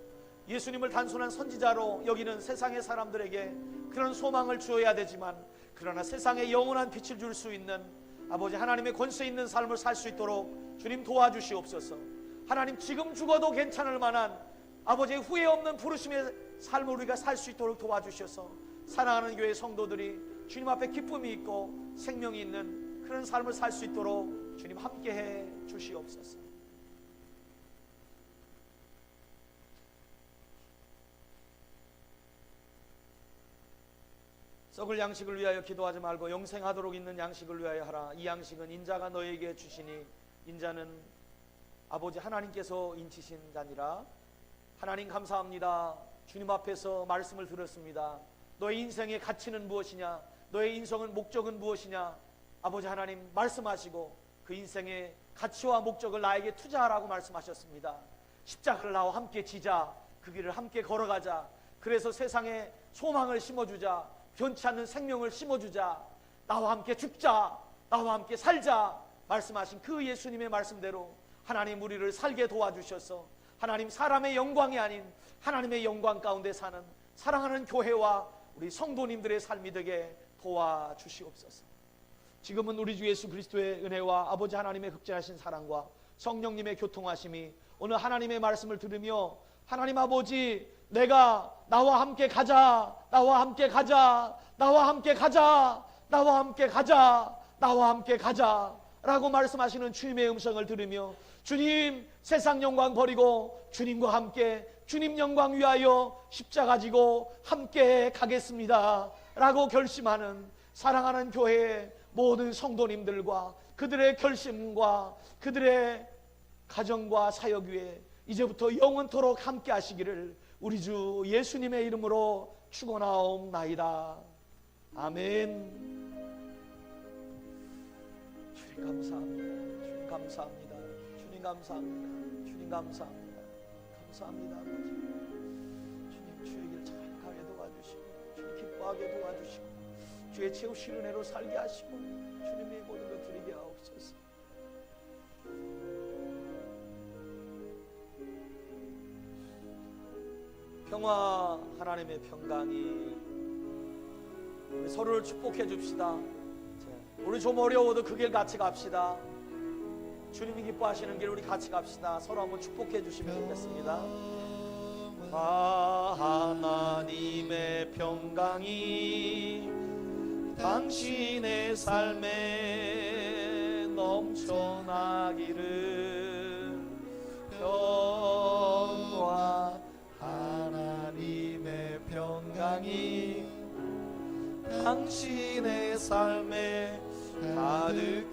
예수님을 단순한 선지자로 여기는 세상의 사람들에게 그런 소망을 주어야 되지만, 그러나 세상에 영원한 빛을 줄 수 있는 아버지 하나님의 권세 있는 삶을 살 수 있도록 주님 도와주시옵소서. 하나님, 지금 죽어도 괜찮을 만한 아버지의 후회 없는 부르심의 삶을 우리가 살 수 있도록 도와주셔서 사랑하는 교회 성도들이 주님 앞에 기쁨이 있고 생명이 있는 그런 삶을 살 수 있도록 주님 함께해 주시옵소서. 썩을 양식을 위하여 기도하지 말고 영생하도록 있는 양식을 위하여 하라. 이 양식은 인자가 너에게 주시니 인자는 아버지 하나님께서 인치신 자니라. 하나님, 감사합니다. 주님 앞에서 말씀을 들었습니다. 너의 인생의 가치는 무엇이냐, 너의 인생은 목적은 무엇이냐, 아버지 하나님 말씀하시고 그 인생의 가치와 목적을 나에게 투자하라고 말씀하셨습니다. 십자가를 나와 함께 지자, 그 길을 함께 걸어가자. 그래서 세상에 소망을 심어주자, 변치 않는 생명을 심어주자, 나와 함께 죽자, 나와 함께 살자 말씀하신 그 예수님의 말씀대로 하나님, 우리를 살게 도와주셔서 하나님, 사람의 영광이 아닌 하나님의 영광 가운데 사는 사랑하는 교회와 우리 성도님들의 삶이 되게 도와주시옵소서. 지금은 우리 주 예수 그리스도의 은혜와 아버지 하나님의 극진하신 사랑과 성령님의 교통하심이 오늘 하나님의 말씀을 들으며 하나님 아버지, 내가 나와 함께 가자, 나와 함께 가자, 나와 함께 가자, 나와 함께 가자, 나와 함께 가자, 라고 말씀하시는 주님의 음성을 들으며 주님 세상 영광 버리고 주님과 함께 주님 영광 위하여 십자가 지고 함께 가겠습니다 라고 결심하는 사랑하는 교회의 모든 성도님들과 그들의 결심과 그들의 가정과 사역 위에 이제부터 영원토록 함께 하시기를 우리 주 예수님의 이름으로 축원하옵나이다. 아멘. 주님 감사합니다. 주님 감사합니다. 주님 감사합니다. 주님 감사합니다. 감사합니다. 아버지. 주님 주의 길 잘 가게 도와주시고 주님 기뻐하게 도와주시고 주의 채우실 은혜로 살게 하시고 주님의 모든 것 드리게 하옵소서. 평화 하나님의 평강이 우리 서로를 축복해 줍시다. 우리 좀 어려워도 그 길 같이 갑시다. 주님이 기뻐하시는 길 우리 같이 갑시다. 서로 한번 축복해 주시면 좋겠습니다. 하나님의 평강이 당신의 삶에 넘쳐나기를. 평화 하나님의 평강이 당신의 삶에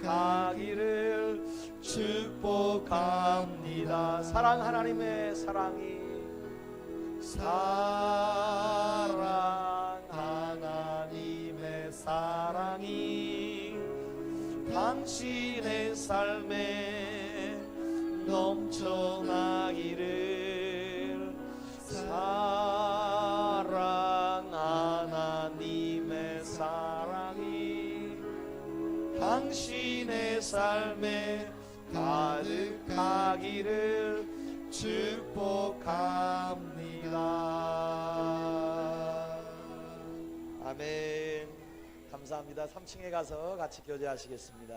가득하기를 축복합니다. 사랑 하나님의 사랑이 사랑 하나님의 사랑이 당신의 삶에 넘쳐나기를. 사랑 하나님의 사랑이 당신의 삶에 가득하기를 축복합니다. 아멘. 감사합니다. 3층에 가서 같이 교제하시겠습니다.